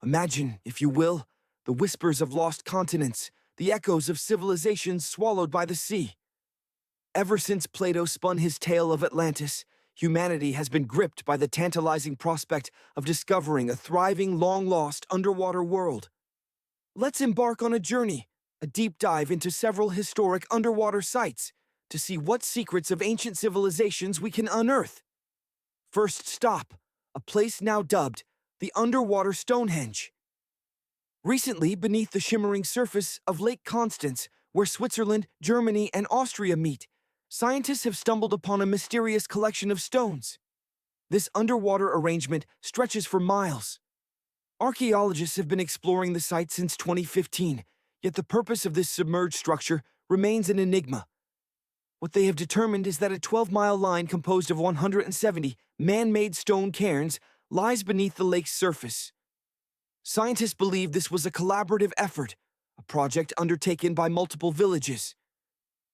Imagine, if you will, the whispers of lost continents, the echoes of civilizations swallowed by the sea. Ever since Plato spun his tale of Atlantis, humanity has been gripped by the tantalizing prospect of discovering a thriving, long-lost underwater world. Let's embark on a journey, a deep dive into several historic underwater sites, to see what secrets of ancient civilizations we can unearth. First stop, a place now dubbed the underwater Stonehenge. Recently, beneath the shimmering surface of Lake Constance, where Switzerland, Germany, and Austria meet, scientists have stumbled upon a mysterious collection of stones. This underwater arrangement stretches for miles. Archaeologists have been exploring the site since 2015, yet the purpose of this submerged structure remains an enigma. What they have determined is that a 12-mile line composed of 170 man-made stone cairns lies beneath the lake's surface. Scientists believe this was a collaborative effort, a project undertaken by multiple villages.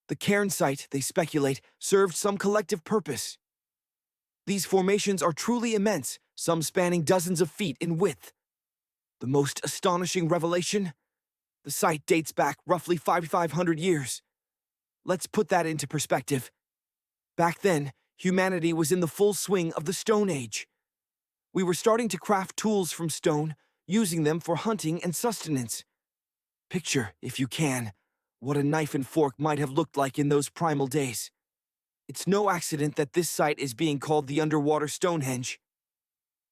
The cairn site, they speculate, served some collective purpose. These formations are truly immense, some spanning dozens of feet in width. The most astonishing revelation? The site dates back roughly 5,500 years. Let's put that into perspective. Back then, humanity was in the full swing of the Stone Age. We were starting to craft tools from stone, using them for hunting and sustenance. Picture, if you can, what a knife and fork might have looked like in those primal days. It's no accident that this site is being called the underwater Stonehenge.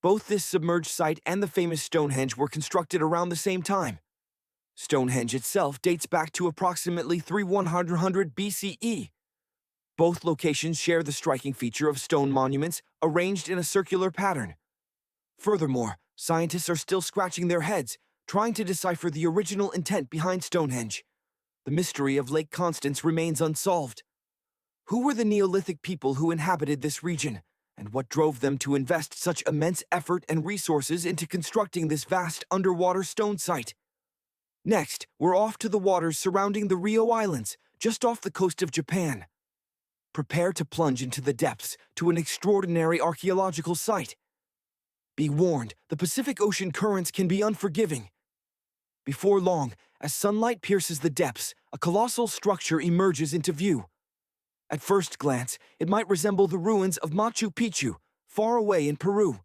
Both this submerged site and the famous Stonehenge were constructed around the same time. Stonehenge itself dates back to approximately 3100 BCE. Both locations share the striking feature of stone monuments arranged in a circular pattern. Furthermore, scientists are still scratching their heads, trying to decipher the original intent behind Stonehenge. The mystery of Lake Constance remains unsolved. Who were the Neolithic people who inhabited this region, and what drove them to invest such immense effort and resources into constructing this vast underwater stone site? Next, we're off to the waters surrounding the Rio Islands, just off the coast of Japan. Prepare to plunge into the depths to an extraordinary archaeological site. Be warned, the Pacific Ocean currents can be unforgiving. Before long, as sunlight pierces the depths, a colossal structure emerges into view. At first glance, it might resemble the ruins of Machu Picchu, far away in Peru.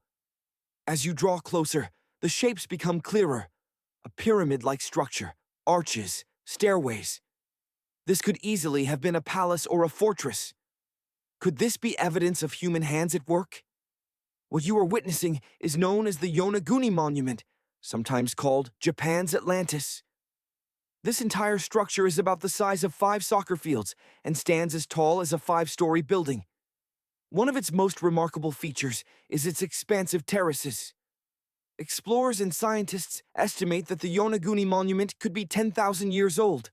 As you draw closer, the shapes become clearer. A pyramid-like structure, arches, stairways. This could easily have been a palace or a fortress. Could this be evidence of human hands at work? What you are witnessing is known as the Yonaguni Monument, sometimes called Japan's Atlantis. This entire structure is about the size of 5 soccer fields and stands as tall as a 5-story building. One of its most remarkable features is its expansive terraces. Explorers and scientists estimate that the Yonaguni Monument could be 10,000 years old.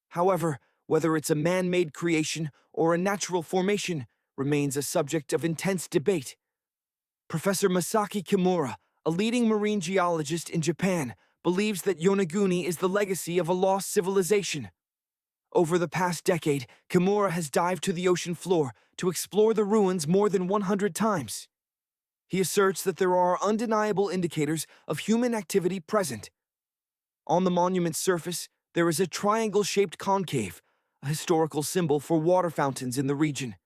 However, whether it's a man-made creation or a natural formation remains a subject of intense debate. Professor Masaki Kimura, a leading marine geologist in Japan, believes that Yonaguni is the legacy of a lost civilization. Over the past decade, Kimura has dived to the ocean floor to explore the ruins more than 100 times. He asserts that there are undeniable indicators of human activity present. On the monument's surface, there is a triangle-shaped concave, a historical symbol for water fountains in the region.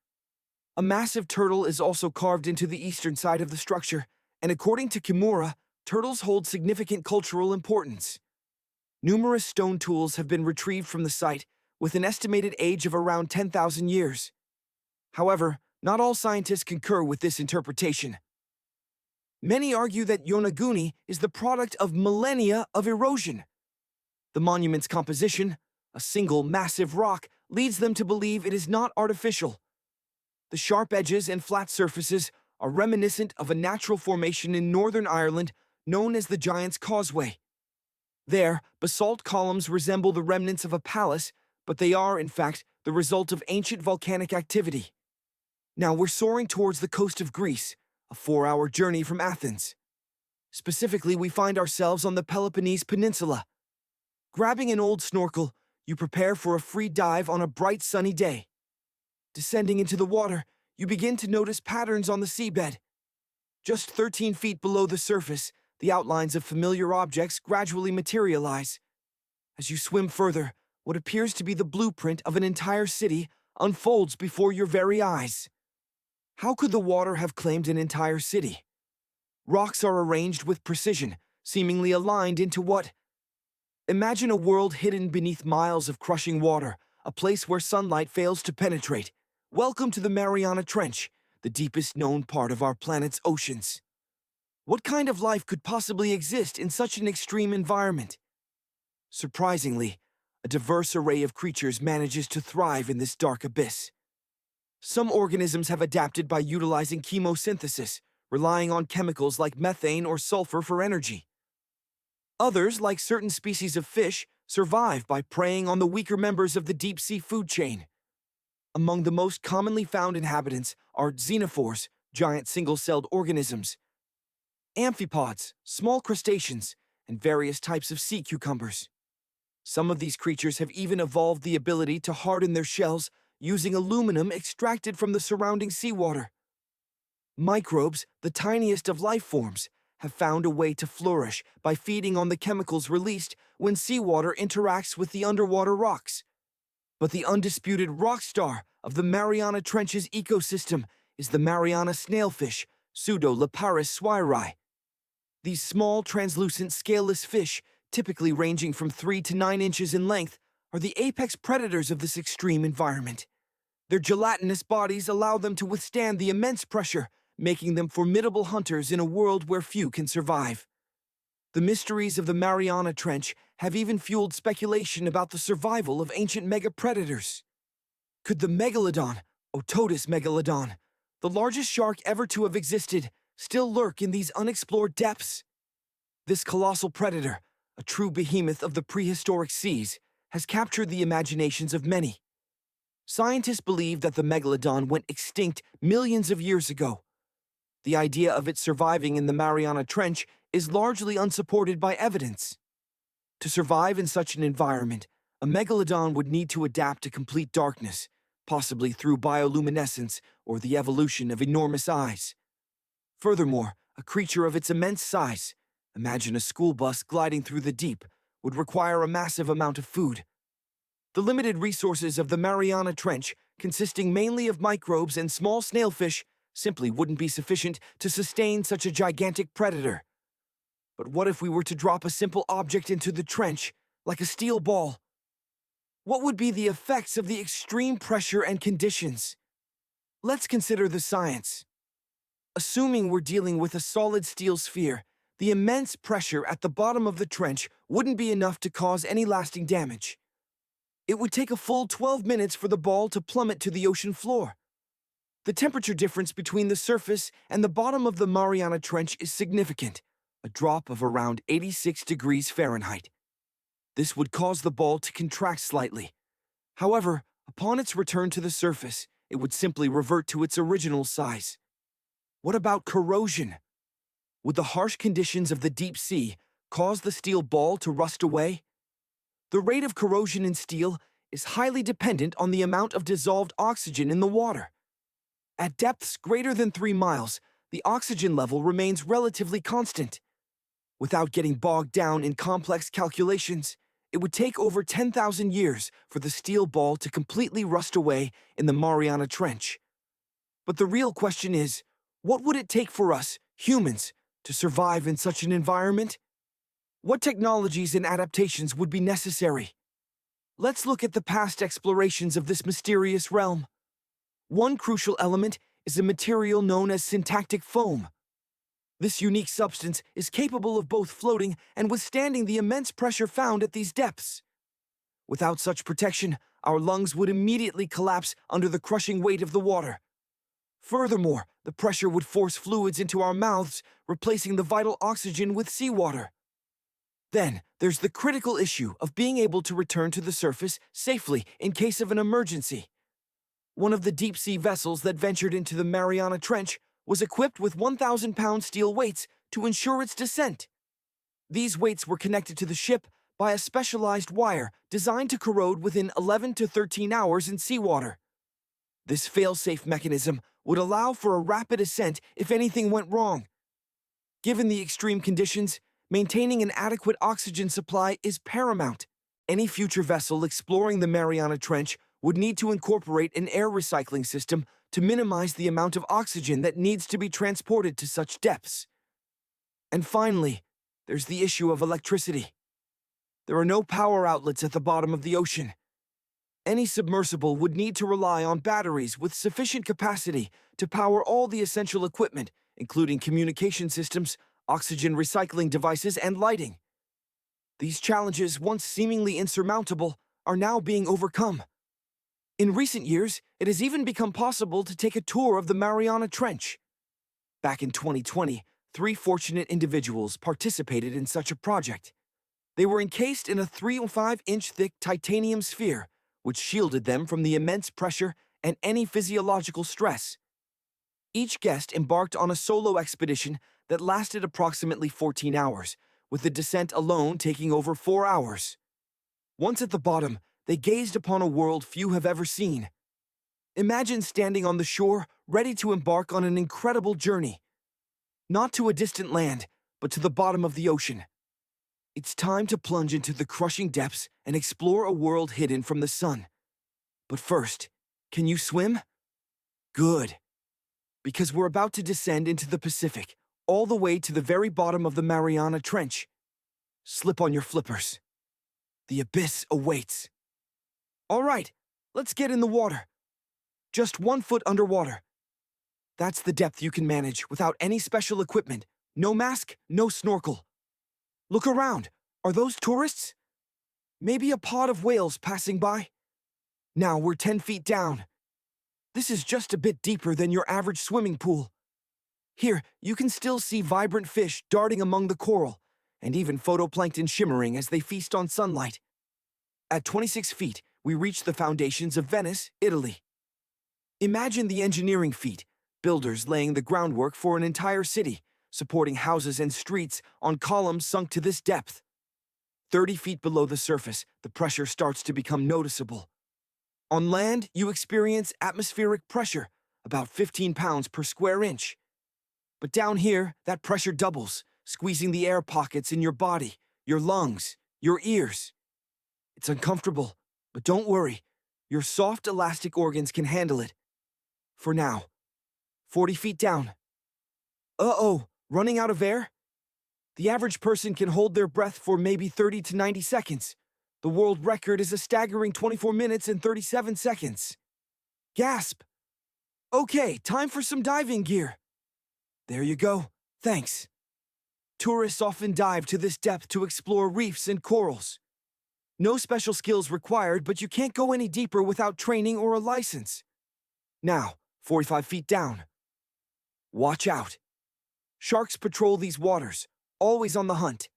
A massive turtle is also carved into the eastern side of the structure, and according to Kimura, turtles hold significant cultural importance. Numerous stone tools have been retrieved from the site, with an estimated age of around 10,000 years. However, not all scientists concur with this interpretation. Many argue that Yonaguni is the product of millennia of erosion. The monument's composition, a single massive rock, leads them to believe it is not artificial. The sharp edges and flat surfaces are reminiscent of a natural formation in Northern Ireland known as the Giant's Causeway. There, basalt columns resemble the remnants of a palace, but they are, in fact, the result of ancient volcanic activity. Now we're soaring towards the coast of Greece, a 4-hour journey from Athens. Specifically, we find ourselves on the Peloponnese Peninsula. Grabbing an old snorkel, you prepare for a free dive on a bright sunny day. Descending into the water, you begin to notice patterns on the seabed. Just 13 feet below the surface, the outlines of familiar objects gradually materialize. As you swim further, what appears to be the blueprint of an entire city unfolds before your very eyes. How could the water have claimed an entire city? Rocks are arranged with precision, seemingly aligned into what? Imagine a world hidden beneath miles of crushing water, a place where sunlight fails to penetrate. Welcome to the Mariana Trench, the deepest known part of our planet's oceans. What kind of life could possibly exist in such an extreme environment? Surprisingly, a diverse array of creatures manages to thrive in this dark abyss. Some organisms have adapted by utilizing chemosynthesis, relying on chemicals like methane or sulfur for energy. Others, like certain species of fish, survive by preying on the weaker members of the deep-sea food chain. Among the most commonly found inhabitants are xenophores, giant single-celled organisms, amphipods, small crustaceans, and various types of sea cucumbers. Some of these creatures have even evolved the ability to harden their shells using aluminum extracted from the surrounding seawater. Microbes, the tiniest of life forms, have found a way to flourish by feeding on the chemicals released when seawater interacts with the underwater rocks. But the undisputed rock star of the Mariana Trench's ecosystem is the Mariana snailfish, Pseudoleparus swiri. These small, translucent, scaleless fish, typically ranging from 3 to 9 inches in length, are the apex predators of this extreme environment. Their gelatinous bodies allow them to withstand the immense pressure, making them formidable hunters in a world where few can survive. The mysteries of the Mariana Trench have even fueled speculation about the survival of ancient megapredators. Could the megalodon, Ototus megalodon, the largest shark ever to have existed, still lurk in these unexplored depths? This colossal predator, a true behemoth of the prehistoric seas, has captured the imaginations of many. Scientists believe that the megalodon went extinct millions of years ago. The idea of it surviving in the Mariana Trench is largely unsupported by evidence. To survive in such an environment, a megalodon would need to adapt to complete darkness, possibly through bioluminescence or the evolution of enormous eyes. Furthermore, a creature of its immense size, imagine a school bus gliding through the deep, would require a massive amount of food. The limited resources of the Mariana Trench, consisting mainly of microbes and small snailfish, simply wouldn't be sufficient to sustain such a gigantic predator. But what if we were to drop a simple object into the trench, like a steel ball? What would be the effects of the extreme pressure and conditions? Let's consider the science. Assuming we're dealing with a solid steel sphere, the immense pressure at the bottom of the trench wouldn't be enough to cause any lasting damage. It would take a full 12 minutes for the ball to plummet to the ocean floor. The temperature difference between the surface and the bottom of the Mariana Trench is significant, a drop of around 86 degrees Fahrenheit. This would cause the ball to contract slightly. However, upon its return to the surface, it would simply revert to its original size. What about corrosion? Would the harsh conditions of the deep sea cause the steel ball to rust away? The rate of corrosion in steel is highly dependent on the amount of dissolved oxygen in the water. At depths greater than 3 miles, the oxygen level remains relatively constant. Without getting bogged down in complex calculations, it would take over 10,000 years for the steel ball to completely rust away in the Mariana Trench. But the real question is, what would it take for us, humans, to survive in such an environment? What technologies and adaptations would be necessary? Let's look at the past explorations of this mysterious realm. One crucial element is a material known as syntactic foam. This unique substance is capable of both floating and withstanding the immense pressure found at these depths. Without such protection, our lungs would immediately collapse under the crushing weight of the water. Furthermore, the pressure would force fluids into our mouths, replacing the vital oxygen with seawater. Then, there's the critical issue of being able to return to the surface safely in case of an emergency. One of the deep-sea vessels that ventured into the Mariana Trench was equipped with 1,000-pound steel weights to ensure its descent. These weights were connected to the ship by a specialized wire designed to corrode within 11 to 13 hours in seawater. This fail-safe mechanism would allow for a rapid ascent if anything went wrong. Given the extreme conditions, maintaining an adequate oxygen supply is paramount. Any future vessel exploring the Mariana Trench would need to incorporate an air recycling system to minimize the amount of oxygen that needs to be transported to such depths. And finally, there's the issue of electricity. There are no power outlets at the bottom of the ocean. Any submersible would need to rely on batteries with sufficient capacity to power all the essential equipment, including communication systems, oxygen recycling devices, and lighting. These challenges, once seemingly insurmountable, are now being overcome. In recent years, it has even become possible to take a tour of the Mariana Trench. Back in 2020, 3 fortunate individuals participated in such a project. They were encased in a 3.5-inch thick titanium sphere, which shielded them from the immense pressure and any physiological stress. Each guest embarked on a solo expedition that lasted approximately 14 hours, with the descent alone taking over 4 hours. Once at the bottom, they gazed upon a world few have ever seen. Imagine standing on the shore, ready to embark on an incredible journey. Not to a distant land, but to the bottom of the ocean. It's time to plunge into the crushing depths and explore a world hidden from the sun. But first, can you swim? Good. Because we're about to descend into the Pacific, all the way to the very bottom of the Mariana Trench. Slip on your flippers. The abyss awaits. All right, let's get in the water. Just 1 foot underwater. That's the depth you can manage without any special equipment. No mask, no snorkel. Look around. Are those tourists? Maybe a pod of whales passing by? Now we're 10 feet down. This is just a bit deeper than your average swimming pool. Here, you can still see vibrant fish darting among the coral, and even phytoplankton shimmering as they feast on sunlight. At 26 feet, we reach the foundations of Venice, Italy. Imagine the engineering feat, builders laying the groundwork for an entire city, supporting houses and streets on columns sunk to this depth. 30 feet below the surface, the pressure starts to become noticeable. On land, you experience atmospheric pressure, about 15 pounds per square inch. But down here, that pressure doubles, squeezing the air pockets in your body, your lungs, your ears. It's uncomfortable, but don't worry. Your soft, elastic organs can handle it. For now. 40 feet down. Uh-oh, running out of air? The average person can hold their breath for maybe 30 to 90 seconds. The world record is a staggering 24 minutes and 37 seconds. Gasp! Okay, time for some diving gear. There you go. Thanks. Tourists often dive to this depth to explore reefs and corals. No special skills required, but you can't go any deeper without training or a license. Now, 45 feet down. Watch out. Sharks patrol these waters, always on the hunt.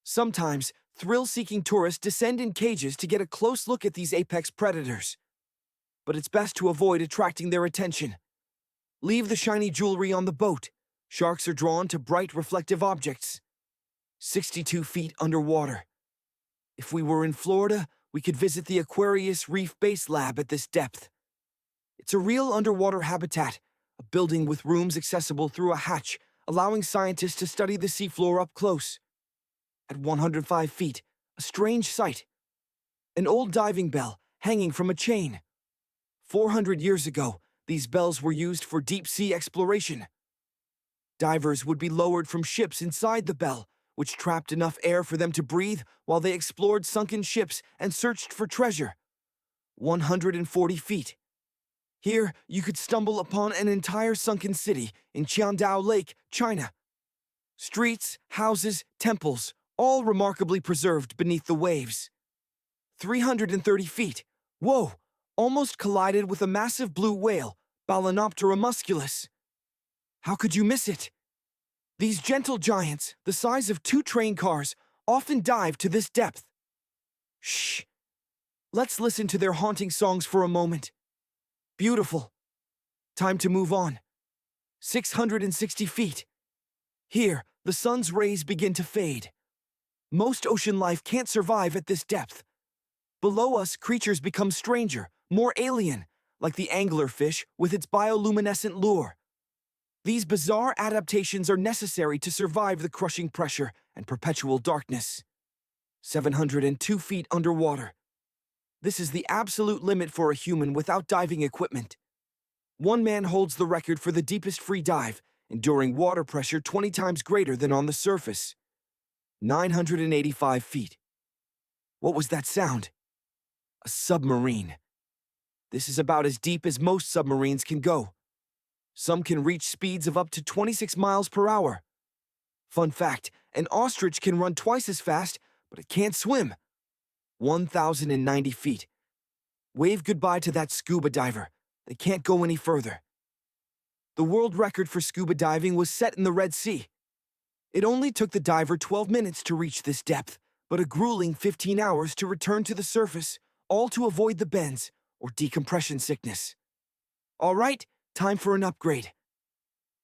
Sometimes, thrill-seeking tourists descend in cages to get a close look at these apex predators. But it's best to avoid attracting their attention. Leave the shiny jewelry on the boat. Sharks are drawn to bright, reflective objects. 62 feet underwater. If we were in Florida, we could visit the Aquarius Reef Base Lab at this depth. It's a real underwater habitat, a building with rooms accessible through a hatch, allowing scientists to study the seafloor up close. At 105 feet, a strange sight. An old diving bell hanging from a chain. 400 years ago, these bells were used for deep-sea exploration. Divers would be lowered from ships inside the bell, which trapped enough air for them to breathe while they explored sunken ships and searched for treasure. 140 feet. Here, you could stumble upon an entire sunken city in Qiandao Lake, China. Streets, houses, temples, all remarkably preserved beneath the waves. 330 feet. Whoa! Almost collided with a massive blue whale, Balanoptera musculus. How could you miss it? These gentle giants, the size of 2 train cars, often dive to this depth. Shh! Let's listen to their haunting songs for a moment. Beautiful. Time to move on. 660 feet. Here, the sun's rays begin to fade. Most ocean life can't survive at this depth. Below us, creatures become stranger, more alien, like the anglerfish with its bioluminescent lure. These bizarre adaptations are necessary to survive the crushing pressure and perpetual darkness. 702 feet underwater. This is the absolute limit for a human without diving equipment. One man holds the record for the deepest free dive, enduring water pressure 20 times greater than on the surface. 985 feet. What was that sound? A submarine. This is about as deep as most submarines can go. Some can reach speeds of up to 26 miles per hour. Fun fact, an ostrich can run twice as fast, but it can't swim. 1,090 feet. Wave goodbye to that scuba diver. They can't go any further. The world record for scuba diving was set in the Red Sea. It only took the diver 12 minutes to reach this depth, but a grueling 15 hours to return to the surface, all to avoid the bends or decompression sickness. All right, time for an upgrade.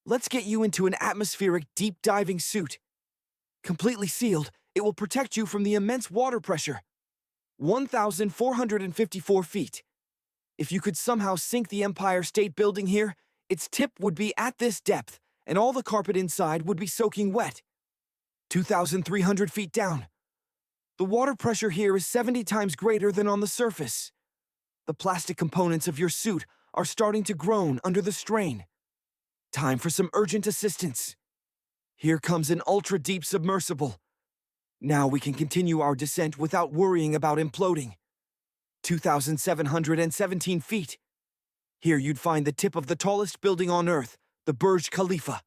Let's get you into an atmospheric deep diving suit. Completely sealed, it will protect you from the immense water pressure. 1,454 feet. If you could somehow sink the Empire State Building here, its tip would be at this depth, and all the carpet inside would be soaking wet. 2,300 feet down. The water pressure here is 70 times greater than on the surface. The plastic components of your suit are starting to groan under the strain. Time for some urgent assistance. Here comes an ultra-deep submersible. Now we can continue our descent without worrying about imploding. 2,717 feet. Here you'd find the tip of the tallest building on Earth, the Burj Khalifa.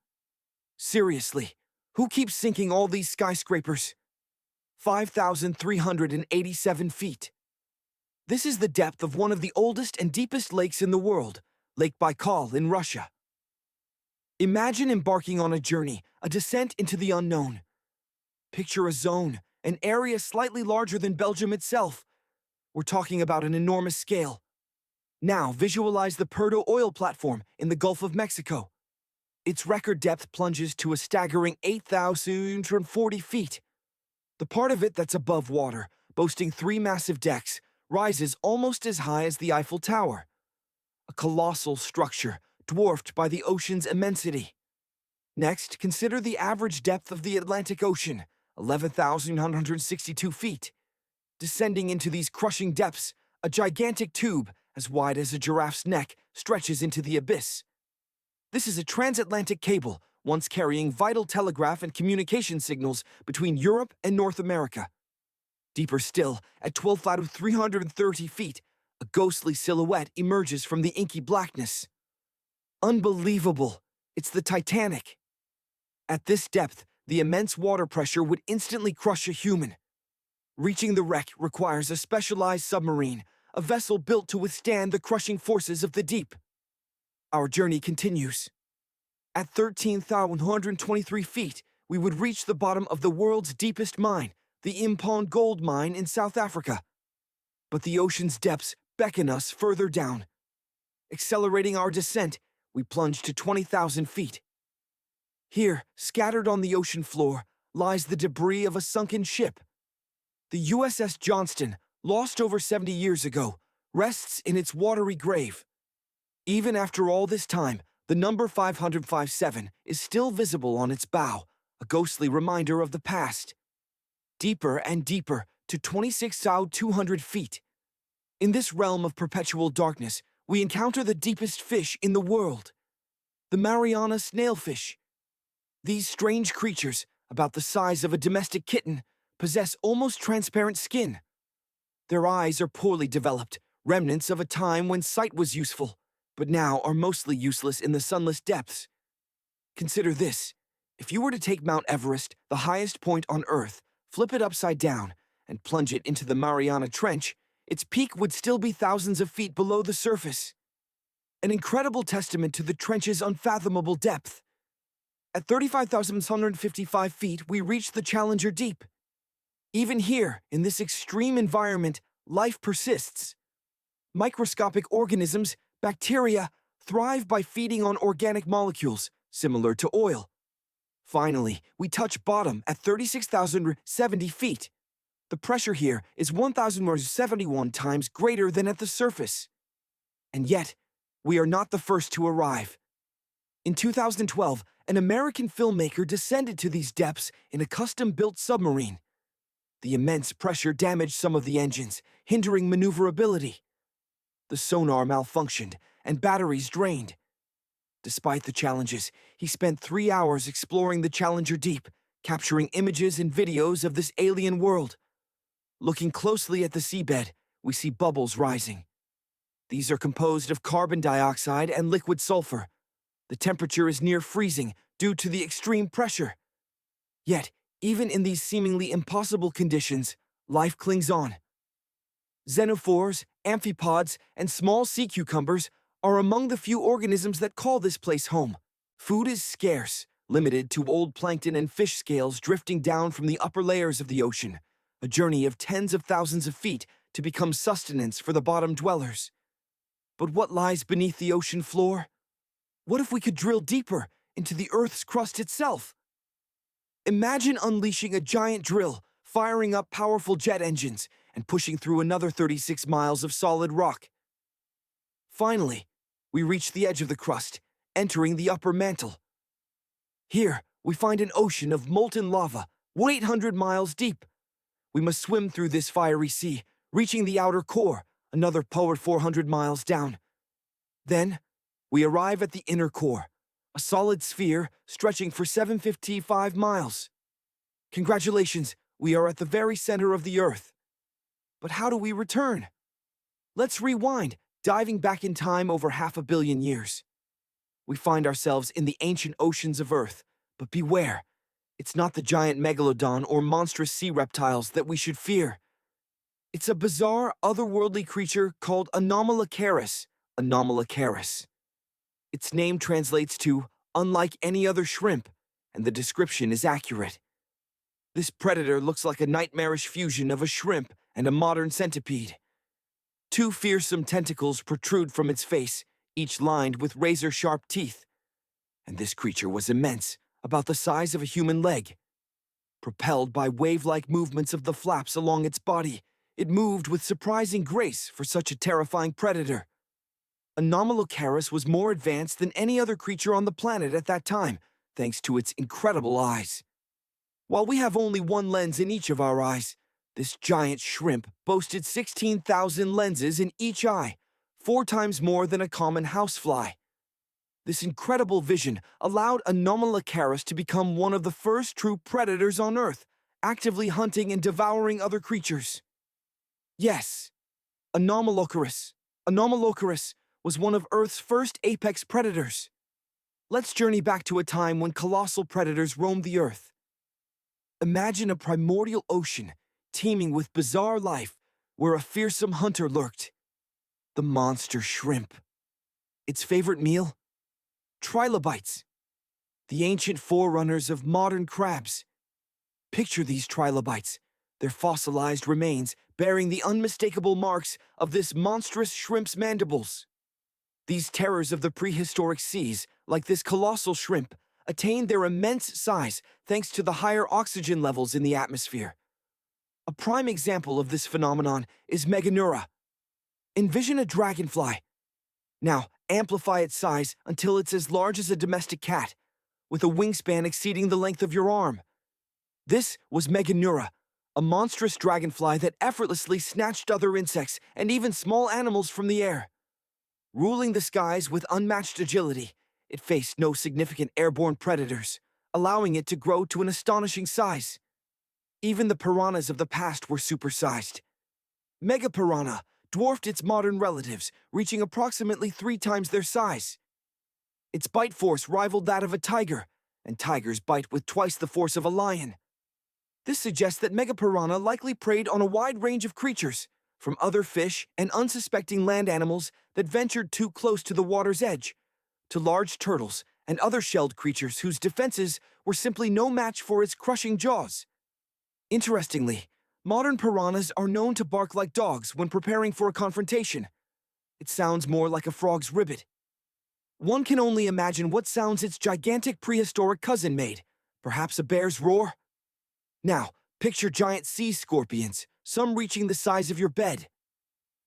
Seriously, who keeps sinking all these skyscrapers? 5,387 feet. This is the depth of one of the oldest and deepest lakes in the world, Lake Baikal in Russia. Imagine embarking on a journey, a descent into the unknown. Picture a zone, an area slightly larger than Belgium itself. We're talking about an enormous scale. Now visualize the Perdo oil platform in the Gulf of Mexico. Its record depth plunges to a staggering 8,040 feet. The part of it that's above water, boasting 3 massive decks, rises almost as high as the Eiffel Tower. A colossal structure, dwarfed by the ocean's immensity. Next, consider the average depth of the Atlantic Ocean, 11,162 feet. Descending into these crushing depths, a gigantic tube, as wide as a giraffe's neck, stretches into the abyss. This is a transatlantic cable, once carrying vital telegraph and communication signals between Europe and North America. Deeper still, at 12,330 feet, a ghostly silhouette emerges from the inky blackness. Unbelievable! It's the Titanic. At this depth, the immense water pressure would instantly crush a human. Reaching the wreck requires a specialized submarine, a vessel built to withstand the crushing forces of the deep. Our journey continues. At 13,123 feet, we would reach the bottom of the world's deepest mine, the Impon Gold Mine in South Africa. But the ocean's depths beckon us further down. Accelerating our descent, we plunge to 20,000 feet. Here, scattered on the ocean floor, lies the debris of a sunken ship. The USS Johnston, lost over 70 years ago, rests in its watery grave. Even after all this time, the number 557 is still visible on its bow, a ghostly reminder of the past. Deeper and deeper to 26,200 feet. In this realm of perpetual darkness, we encounter the deepest fish in the world, the Mariana snailfish. These strange creatures, about the size of a domestic kitten, possess almost transparent skin. Their eyes are poorly developed, remnants of a time when sight was useful, but now are mostly useless in the sunless depths. Consider this. If you were to take Mount Everest, the highest point on Earth, flip it upside down, and plunge it into the Mariana Trench, its peak would still be thousands of feet below the surface. An incredible testament to the trench's unfathomable depth. At 35,155 feet, we reach the Challenger Deep. Even here, in this extreme environment, life persists. Microscopic organisms, bacteria, thrive by feeding on organic molecules, similar to oil. Finally, we touch bottom at 36,070 feet. The pressure here is 1,071 times greater than at the surface. And yet, we are not the first to arrive. In 2012, an American filmmaker descended to these depths in a custom-built submarine. The immense pressure damaged some of the engines, hindering maneuverability. The sonar malfunctioned, and batteries drained. Despite the challenges, he spent 3 hours exploring the Challenger Deep, capturing images and videos of this alien world. Looking closely at the seabed, we see bubbles rising. These are composed of carbon dioxide and liquid sulfur. The temperature is near freezing due to the extreme pressure. Yet, even in these seemingly impossible conditions, life clings on. Xenophores, amphipods, and small sea cucumbers are among the few organisms that call this place home. Food is scarce, limited to old plankton and fish scales drifting down from the upper layers of the ocean, a journey of tens of thousands of feet to become sustenance for the bottom dwellers. But what lies beneath the ocean floor? What if we could drill deeper into the Earth's crust itself? Imagine unleashing a giant drill, firing up powerful jet engines, and pushing through another 36 miles of solid rock. Finally, we reach the edge of the crust, entering the upper mantle. Here, we find an ocean of molten lava, 800 miles deep. We must swim through this fiery sea, reaching the outer core, another 400 miles down. Then, we arrive at the inner core, a solid sphere stretching for 755 miles. Congratulations, we are at the very center of the Earth. But how do we return? Let's rewind, diving back in time over 500 million years. We find ourselves in the ancient oceans of Earth, but beware, it's not the giant megalodon or monstrous sea reptiles that we should fear. It's a bizarre, otherworldly creature called Anomalocaris. Anomalocaris. Its name translates to unlike any other shrimp, and the description is accurate. This predator looks like a nightmarish fusion of a shrimp and a modern centipede. 2 fearsome tentacles protrude from its face, each lined with razor-sharp teeth. And this creature was immense, about the size of a human leg. Propelled by wave-like movements of the flaps along its body, it moved with surprising grace for such a terrifying predator. Anomalocaris was more advanced than any other creature on the planet at that time, thanks to its incredible eyes. While we have only one lens in each of our eyes, this giant shrimp boasted 16,000 lenses in each eye, 4 times more than a common housefly. This incredible vision allowed Anomalocaris to become one of the first true predators on Earth, actively hunting and devouring other creatures. Yes, Anomalocaris was one of Earth's first apex predators. Let's journey back to a time when colossal predators roamed the Earth. Imagine a primordial ocean teeming with bizarre life where a fearsome hunter lurked. The monster shrimp. Its favorite meal? Trilobites. The ancient forerunners of modern crabs. Picture these trilobites, their fossilized remains bearing the unmistakable marks of this monstrous shrimp's mandibles. These terrors of the prehistoric seas, like this colossal shrimp, attained their immense size thanks to the higher oxygen levels in the atmosphere. A prime example of this phenomenon is Meganeura. Envision a dragonfly. Now, amplify its size until it's as large as a domestic cat, with a wingspan exceeding the length of your arm. This was Meganeura, a monstrous dragonfly that effortlessly snatched other insects and even small animals from the air. Ruling the skies with unmatched agility, it faced no significant airborne predators, allowing it to grow to an astonishing size. Even the piranhas of the past were supersized. Megapiranha dwarfed its modern relatives, reaching approximately 3 times their size. Its bite force rivaled that of a tiger, and tigers bite with twice the force of a lion. This suggests that Megapiranha likely preyed on a wide range of creatures, from other fish and unsuspecting land animals that ventured too close to the water's edge, to large turtles and other shelled creatures whose defenses were simply no match for its crushing jaws. Interestingly, modern piranhas are known to bark like dogs when preparing for a confrontation. It sounds more like a frog's ribbit. One can only imagine what sounds its gigantic prehistoric cousin made, perhaps a bear's roar? Now, picture giant sea scorpions, some reaching the size of your bed.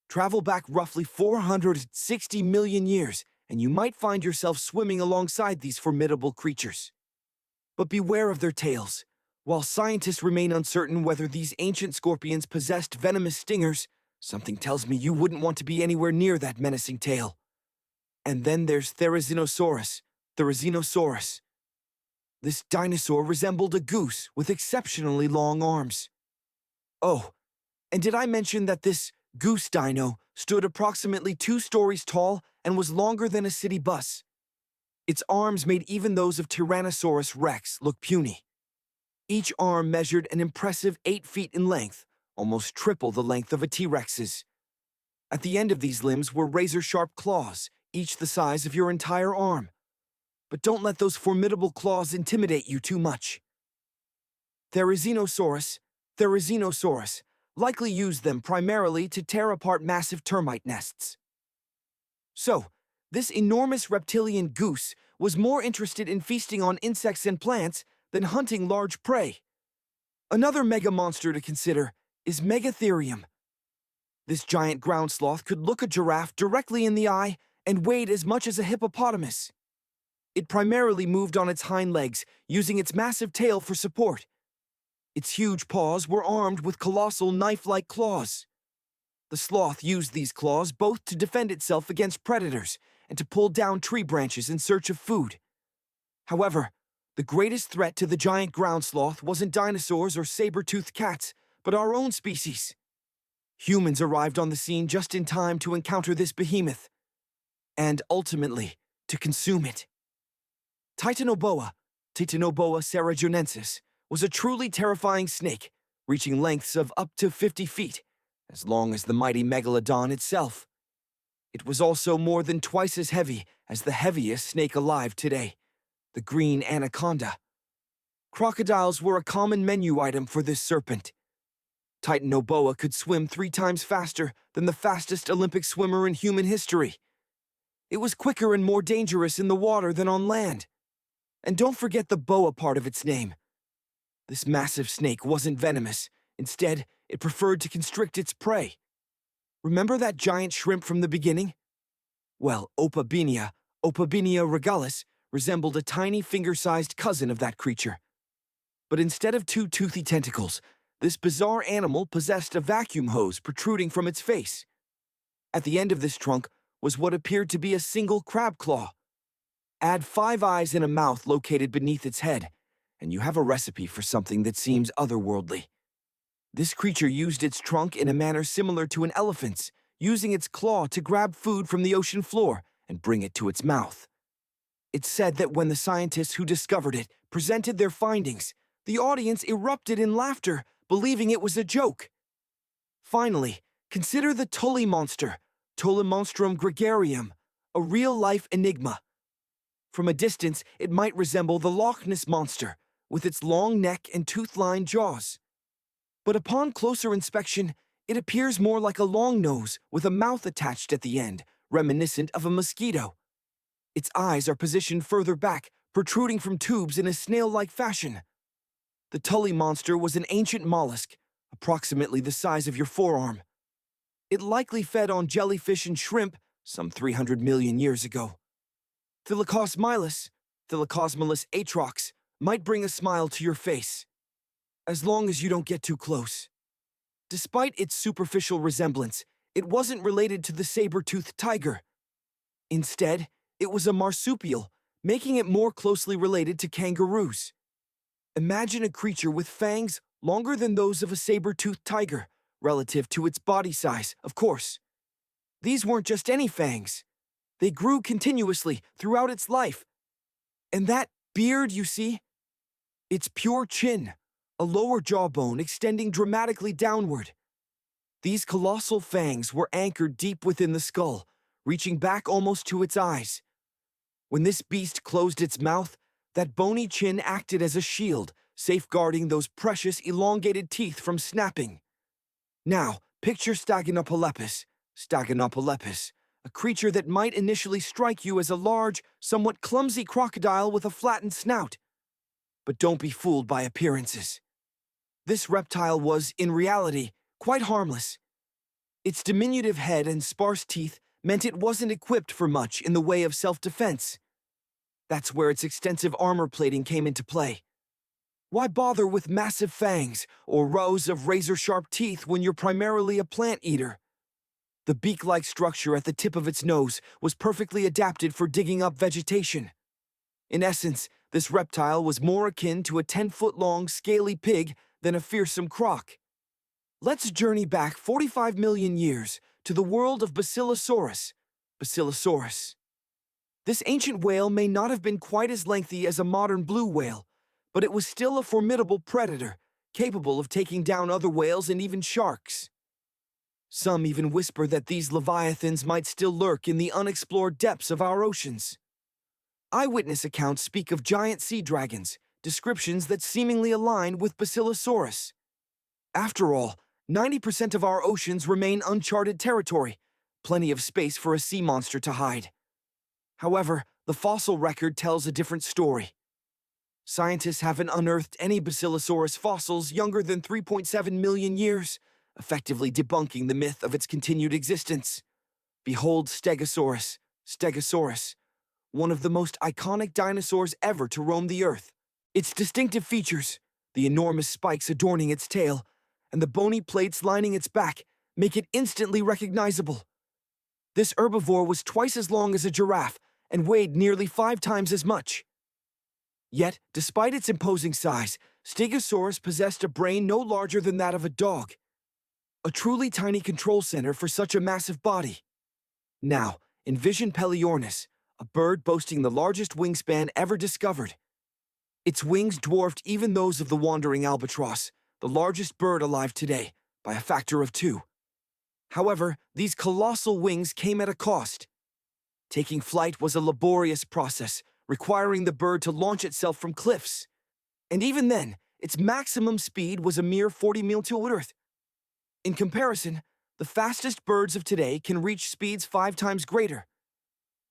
Travel back roughly 460 million years, and you might find yourself swimming alongside these formidable creatures. But beware of their tails. While scientists remain uncertain whether these ancient scorpions possessed venomous stingers, something tells me you wouldn't want to be anywhere near that menacing tail. And then there's Therizinosaurus. This dinosaur resembled a goose with exceptionally long arms. Oh, and did I mention that this goose dino stood approximately 2 stories tall and was longer than a city bus? Its arms made even those of Tyrannosaurus rex look puny. Each arm measured an impressive 8 feet in length, almost triple the length of a T-Rex's. At the end of these limbs were razor-sharp claws, each the size of your entire arm. But don't let those formidable claws intimidate you too much. Therizinosaurus likely used them primarily to tear apart massive termite nests. So, this enormous reptilian goose was more interested in feasting on insects and plants than hunting large prey. Another mega monster to consider is Megatherium. This giant ground sloth could look a giraffe directly in the eye and weighed as much as a hippopotamus. It primarily moved on its hind legs, using its massive tail for support. Its huge paws were armed with colossal knife-like claws. The sloth used these claws both to defend itself against predators and to pull down tree branches in search of food. However, the greatest threat to the giant ground sloth wasn't dinosaurs or saber-toothed cats, but our own species. Humans arrived on the scene just in time to encounter this behemoth, and ultimately, to consume it. Titanoboa cerugionensis, was a truly terrifying snake, reaching lengths of up to 50 feet, as long as the mighty megalodon itself. It was also more than twice as heavy as the heaviest snake alive today, the green anaconda. Crocodiles were a common menu item for this serpent. Titanoboa could swim 3 times faster than the fastest Olympic swimmer in human history. It was quicker and more dangerous in the water than on land. And don't forget the boa part of its name. This massive snake wasn't venomous. Instead, it preferred to constrict its prey. Remember that giant shrimp from the beginning? Well, Opabinia regalis, resembled a tiny finger-sized cousin of that creature. But instead of 2 toothy tentacles, this bizarre animal possessed a vacuum hose protruding from its face. At the end of this trunk was what appeared to be a single crab claw. Add 5 eyes and a mouth located beneath its head, and you have a recipe for something that seems otherworldly. This creature used its trunk in a manner similar to an elephant's, using its claw to grab food from the ocean floor and bring it to its mouth. It's said that when the scientists who discovered it presented their findings, the audience erupted in laughter, believing it was a joke. Finally, consider the Tully monster, Tullimonstrum gregarium, a real-life enigma. From a distance, it might resemble the Loch Ness monster, with its long neck and tooth-lined jaws. But upon closer inspection, it appears more like a long nose with a mouth attached at the end, reminiscent of a mosquito. Its eyes are positioned further back, protruding from tubes in a snail-like fashion. The Tully monster was an ancient mollusk, approximately the size of your forearm. It likely fed on jellyfish and shrimp some 300 million years ago. Thylacosmilus atrox, might bring a smile to your face, as long as you don't get too close. Despite its superficial resemblance, it wasn't related to the saber-toothed tiger. Instead, it was a marsupial, making it more closely related to kangaroos. Imagine a creature with fangs longer than those of a saber-toothed tiger, relative to its body size, of course. These weren't just any fangs. They grew continuously throughout its life. And that beard, you see? It's pure chin, a lower jawbone extending dramatically downward. These colossal fangs were anchored deep within the skull, reaching back almost to its eyes. When this beast closed its mouth, that bony chin acted as a shield, safeguarding those precious elongated teeth from snapping. Now, picture Staganopolepis, a creature that might initially strike you as a large, somewhat clumsy crocodile with a flattened snout. But don't be fooled by appearances. This reptile was, in reality, quite harmless. Its diminutive head and sparse teeth meant it wasn't equipped for much in the way of self-defense. That's where its extensive armor plating came into play. Why bother with massive fangs or rows of razor-sharp teeth when you're primarily a plant eater? The beak-like structure at the tip of its nose was perfectly adapted for digging up vegetation. In essence, this reptile was more akin to a 10-foot-long scaly pig than a fearsome croc. Let's journey back 45 million years to the world of Basilosaurus. Basilosaurus. This ancient whale may not have been quite as lengthy as a modern blue whale, but it was still a formidable predator, capable of taking down other whales and even sharks. Some even whisper that these leviathans might still lurk in the unexplored depths of our oceans. Eyewitness accounts speak of giant sea dragons, descriptions that seemingly align with Basilosaurus. After all, 90% of our oceans remain uncharted territory, plenty of space for a sea monster to hide. However, the fossil record tells a different story. Scientists haven't unearthed any Basilosaurus fossils younger than 3.7 million years, effectively debunking the myth of its continued existence. Behold Stegosaurus, Stegosaurus, one of the most iconic dinosaurs ever to roam the Earth. Its distinctive features, the enormous spikes adorning its tail, and the bony plates lining its back, make it instantly recognizable. This herbivore was twice as long as a giraffe and weighed nearly 5 times as much. Yet, despite its imposing size, Stegosaurus possessed a brain no larger than that of a dog. A truly tiny control center for such a massive body. Now, envision Peliornis, a bird boasting the largest wingspan ever discovered. Its wings dwarfed even those of the wandering albatross, the largest bird alive today, by a factor of 2. However, these colossal wings came at a cost. Taking flight was a laborious process, requiring the bird to launch itself from cliffs. And even then, its maximum speed was a mere 40 miles to earth. In comparison, the fastest birds of today can reach speeds 5 times greater.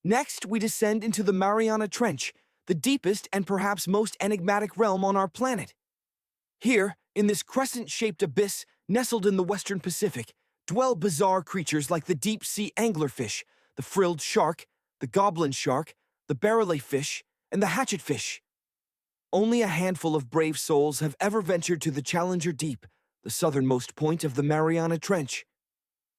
Next, we descend into the Mariana Trench, the deepest and perhaps most enigmatic realm on our planet. Here, in this crescent-shaped abyss nestled in the western Pacific, dwell bizarre creatures like the deep-sea anglerfish, the frilled shark, the goblin shark, the barrelé fish, and the hatchetfish. Only a handful of brave souls have ever ventured to the Challenger Deep, the southernmost point of the Mariana Trench.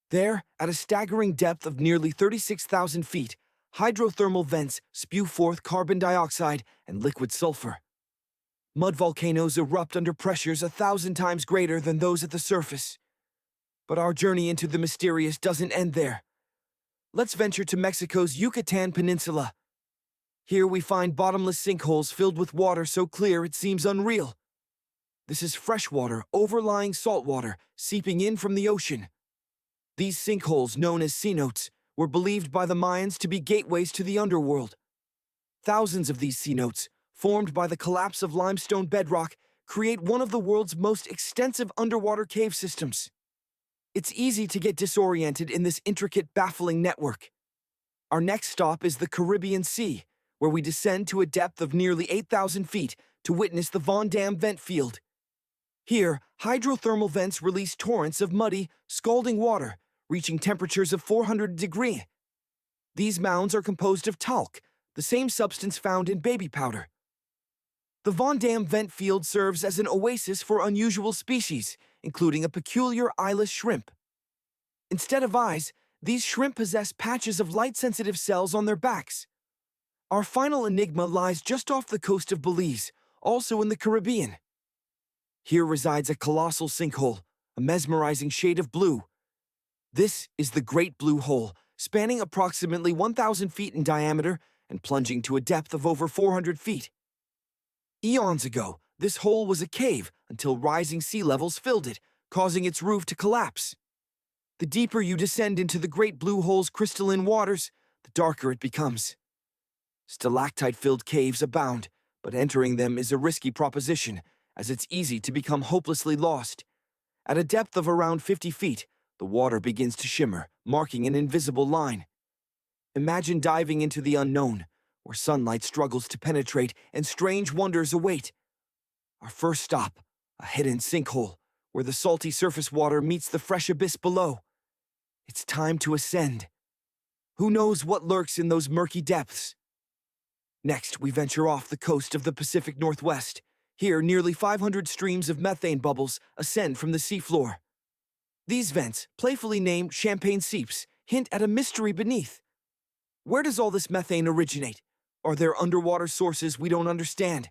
There, at a staggering depth of nearly 36,000 feet, hydrothermal vents spew forth carbon dioxide and liquid sulfur. Mud volcanoes erupt under pressures 1,000 times greater than those at the surface. But our journey into the mysterious doesn't end there. Let's venture to Mexico's Yucatan Peninsula. Here we find bottomless sinkholes filled with water so clear it seems unreal. This is freshwater overlying saltwater seeping in from the ocean. These sinkholes, known as cenotes, were believed by the Mayans to be gateways to the underworld. Thousands of these cenotes, formed by the collapse of limestone bedrock, create one of the world's most extensive underwater cave systems. It's easy to get disoriented in this intricate, baffling network. Our next stop is the Caribbean Sea, where we descend to a depth of nearly 8,000 feet to witness the Von Dam vent field. Here, hydrothermal vents release torrents of muddy, scalding water, reaching temperatures of 400 degrees. These mounds are composed of talc, the same substance found in baby powder. The Von Dam vent field serves as an oasis for unusual species, including a peculiar eyeless shrimp. Instead of eyes, these shrimp possess patches of light-sensitive cells on their backs. Our final enigma lies just off the coast of Belize, also in the Caribbean. Here resides a colossal sinkhole, a mesmerizing shade of blue. This is the Great Blue Hole, spanning approximately 1,000 feet in diameter and plunging to a depth of over 400 feet. Eons ago, this hole was a cave until rising sea levels filled it, causing its roof to collapse. The deeper you descend into the Great Blue Hole's crystalline waters, the darker it becomes. Stalactite-filled caves abound, but entering them is a risky proposition, as it's easy to become hopelessly lost. At a depth of around 50 feet, the water begins to shimmer, marking an invisible line. Imagine diving into the unknown, where sunlight struggles to penetrate and strange wonders await. Our first stop, a hidden sinkhole, where the salty surface water meets the fresh abyss below. It's time to ascend. Who knows what lurks in those murky depths? Next, we venture off the coast of the Pacific Northwest. Here, nearly 500 streams of methane bubbles ascend from the seafloor. These vents, playfully named champagne seeps, hint at a mystery beneath. Where does all this methane originate? Are there underwater sources we don't understand?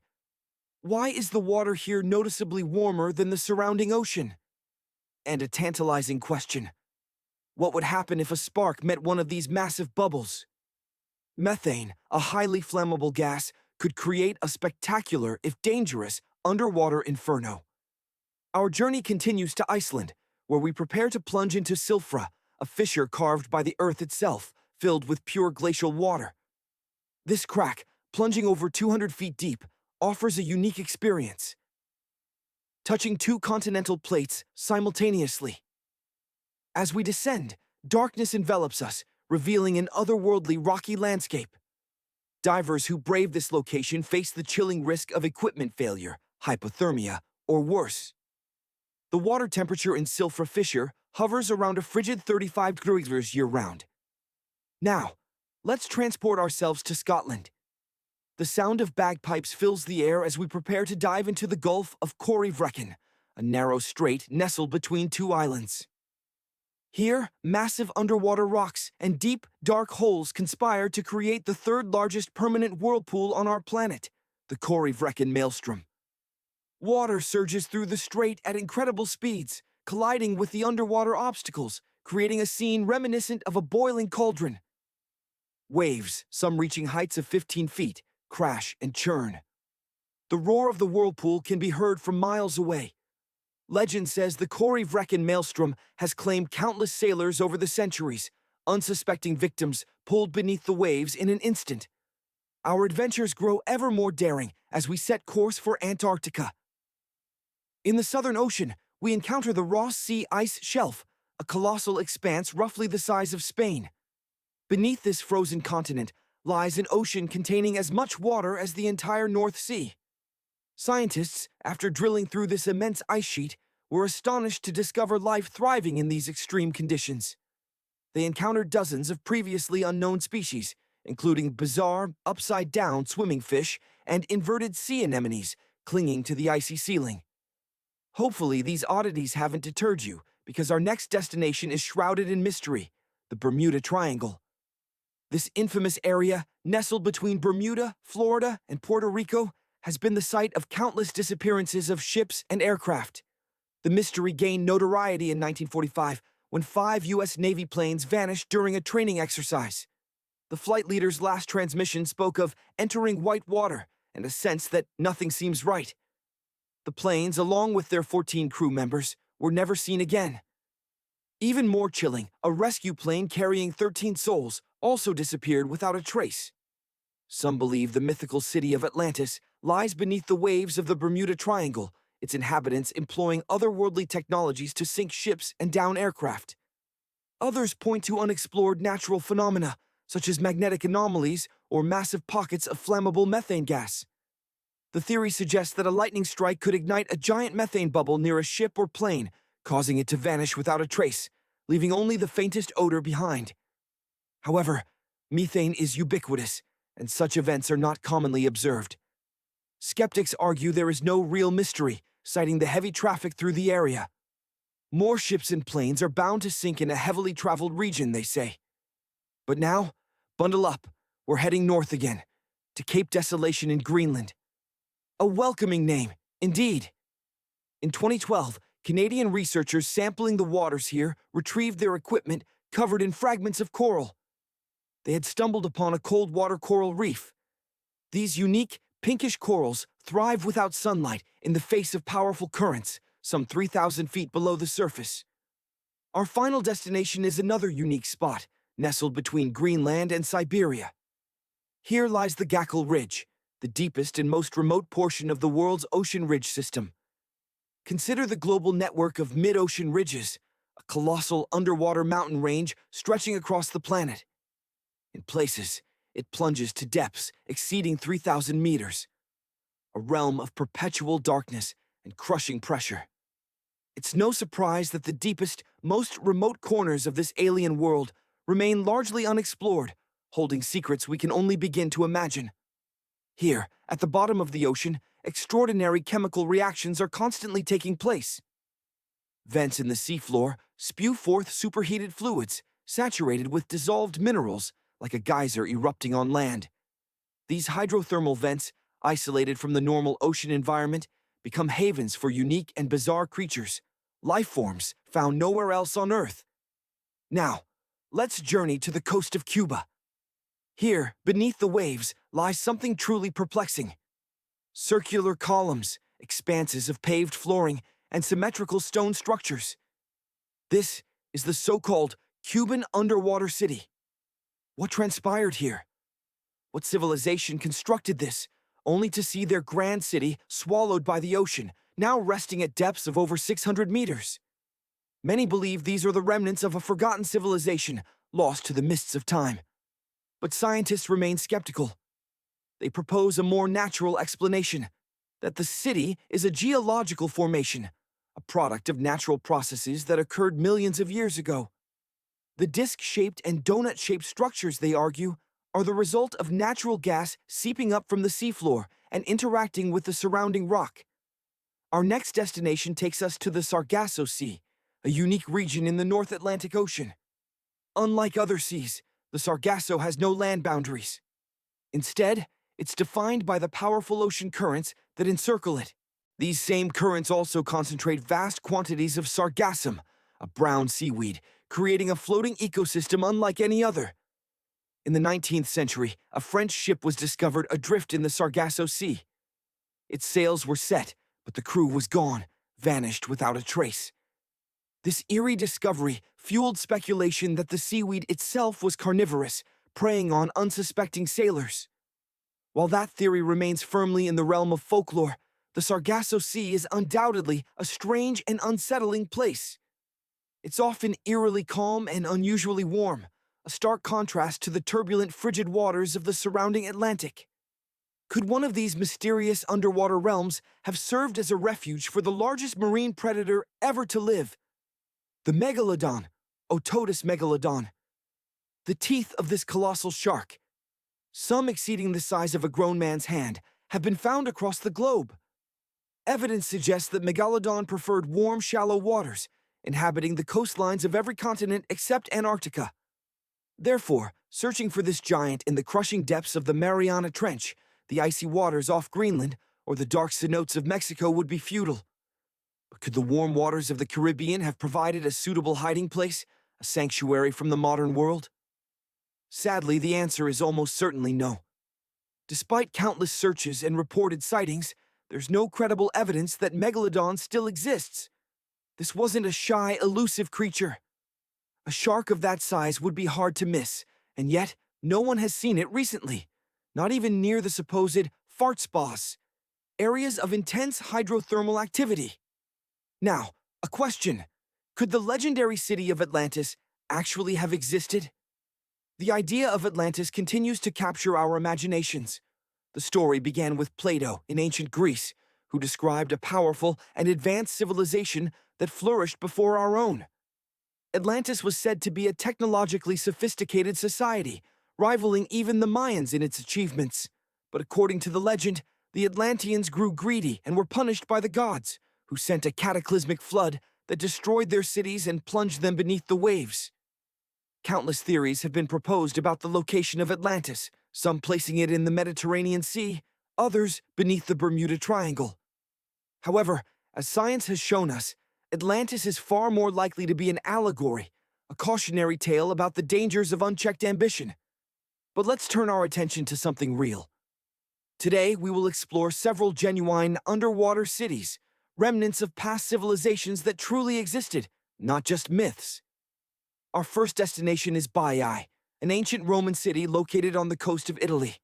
Why is the water here noticeably warmer than the surrounding ocean? And a tantalizing question: what would happen if a spark met one of these massive bubbles? Methane, a highly flammable gas, could create a spectacular, if dangerous, underwater inferno. Our journey continues to Iceland, where we prepare to plunge into Silfra, a fissure carved by the earth itself, filled with pure glacial water. This crack, plunging over 200 feet deep, offers a unique experience, touching two continental plates simultaneously. As we descend, darkness envelops us, revealing an otherworldly rocky landscape. Divers who brave this location face the chilling risk of equipment failure, hypothermia, or worse. The water temperature in Silfra Fissure hovers around a frigid 35 degrees year-round. Now, let's transport ourselves to Scotland. The sound of bagpipes fills the air as we prepare to dive into the Gulf of Corryvreckan, a narrow strait nestled between two islands. Here, massive underwater rocks and deep, dark holes conspire to create the third largest permanent whirlpool on our planet, the Corryvreckan Maelstrom. Water surges through the strait at incredible speeds, colliding with the underwater obstacles, creating a scene reminiscent of a boiling cauldron. Waves, some reaching heights of 15 feet, crash and churn. The roar of the whirlpool can be heard from miles away. Legend says the Corryvreckan Maelstrom has claimed countless sailors over the centuries, unsuspecting victims pulled beneath the waves in an instant. Our adventures grow ever more daring as we set course for Antarctica. In the Southern Ocean, we encounter the Ross Sea ice shelf, a colossal expanse roughly the size of Spain. Beneath this frozen continent lies an ocean containing as much water as the entire North Sea. Scientists, after drilling through this immense ice sheet, were astonished to discover life thriving in these extreme conditions. They encountered dozens of previously unknown species, including bizarre, upside-down swimming fish and inverted sea anemones clinging to the icy ceiling. Hopefully, these oddities haven't deterred you, because our next destination is shrouded in mystery, the Bermuda Triangle. This infamous area, nestled between Bermuda, Florida, and Puerto Rico, has been the site of countless disappearances of ships and aircraft. The mystery gained notoriety in 1945 when 5 U.S. Navy planes vanished during a training exercise. The flight leader's last transmission spoke of entering white water and a sense that nothing seems right. The planes, along with their 14 crew members, were never seen again. Even more chilling, a rescue plane carrying 13 souls also disappeared without a trace. Some believe the mythical city of Atlantis lies beneath the waves of the Bermuda Triangle, its inhabitants employing otherworldly technologies to sink ships and down aircraft. Others point to unexplored natural phenomena, such as magnetic anomalies or massive pockets of flammable methane gas. The theory suggests that a lightning strike could ignite a giant methane bubble near a ship or plane, causing it to vanish without a trace, leaving only the faintest odor behind. However, methane is ubiquitous, and such events are not commonly observed. Skeptics argue there is no real mystery, citing the heavy traffic through the area. More ships and planes are bound to sink in a heavily traveled region, they say. But now, bundle up, we're heading north again, to Cape Desolation in Greenland. A welcoming name, indeed. In 2012, Canadian researchers sampling the waters here retrieved their equipment covered in fragments of coral. They had stumbled upon a cold water coral reef. These unique, pinkish corals thrive without sunlight in the face of powerful currents, some 3,000 feet below the surface. Our final destination is another unique spot, nestled between Greenland and Siberia. Here lies the Gakkel Ridge, the deepest and most remote portion of the world's ocean ridge system. Consider the global network of mid-ocean ridges, a colossal underwater mountain range stretching across the planet. In places, it plunges to depths exceeding 3,000 meters, a realm of perpetual darkness and crushing pressure. It's no surprise that the deepest, most remote corners of this alien world remain largely unexplored, holding secrets we can only begin to imagine. Here, at the bottom of the ocean, extraordinary chemical reactions are constantly taking place. Vents in the seafloor spew forth superheated fluids, saturated with dissolved minerals, like a geyser erupting on land. These hydrothermal vents, isolated from the normal ocean environment, become havens for unique and bizarre creatures, life forms found nowhere else on Earth. Now, let's journey to the coast of Cuba. Here, beneath the waves, lies something truly perplexing. Circular columns, expanses of paved flooring, and symmetrical stone structures. This is the so-called Cuban underwater city. What transpired here? What civilization constructed this, only to see their grand city swallowed by the ocean, now resting at depths of over 600 meters? Many believe these are the remnants of a forgotten civilization, lost to the mists of time. But scientists remain skeptical. They propose a more natural explanation, that the city is a geological formation, a product of natural processes that occurred millions of years ago. The disc-shaped and donut-shaped structures, they argue, are the result of natural gas seeping up from the seafloor and interacting with the surrounding rock. Our next destination takes us to the Sargasso Sea, a unique region in the North Atlantic Ocean. Unlike other seas, the Sargasso has no land boundaries. Instead, it's defined by the powerful ocean currents that encircle it. These same currents also concentrate vast quantities of sargassum, a brown seaweed, creating a floating ecosystem unlike any other. In the 19th century, a French ship was discovered adrift in the Sargasso Sea. Its sails were set, but the crew was gone, vanished without a trace. This eerie discovery fueled speculation that the seaweed itself was carnivorous, preying on unsuspecting sailors. While that theory remains firmly in the realm of folklore, the Sargasso Sea is undoubtedly a strange and unsettling place. It's often eerily calm and unusually warm, a stark contrast to the turbulent, frigid waters of the surrounding Atlantic. Could one of these mysterious underwater realms have served as a refuge for the largest marine predator ever to live? The megalodon, Otodus megalodon. The teeth of this colossal shark, some exceeding the size of a grown man's hand, have been found across the globe. Evidence suggests that megalodon preferred warm, shallow waters, inhabiting the coastlines of every continent except Antarctica. Therefore, searching for this giant in the crushing depths of the Mariana Trench, the icy waters off Greenland, or the dark cenotes of Mexico would be futile. But could the warm waters of the Caribbean have provided a suitable hiding place, a sanctuary from the modern world? Sadly, the answer is almost certainly no. Despite countless searches and reported sightings, there's no credible evidence that megalodon still exists. This wasn't a shy, elusive creature. A shark of that size would be hard to miss, and yet no one has seen it recently, not even near the supposed fart spas, areas of intense hydrothermal activity. Now, a question. Could the legendary city of Atlantis actually have existed? The idea of Atlantis continues to capture our imaginations. The story began with Plato in ancient Greece, who described a powerful and advanced civilization that flourished before our own. Atlantis was said to be a technologically sophisticated society, rivaling even the Mayans in its achievements. But according to the legend, the Atlanteans grew greedy and were punished by the gods, who sent a cataclysmic flood that destroyed their cities and plunged them beneath the waves. Countless theories have been proposed about the location of Atlantis, some placing it in the Mediterranean Sea, others beneath the Bermuda Triangle. However, as science has shown us, Atlantis is far more likely to be an allegory, a cautionary tale about the dangers of unchecked ambition. But let's turn our attention to something real. Today, we will explore several genuine underwater cities, remnants of past civilizations that truly existed, not just myths. Our first destination is Baiae, an ancient Roman city located on the coast of Italy.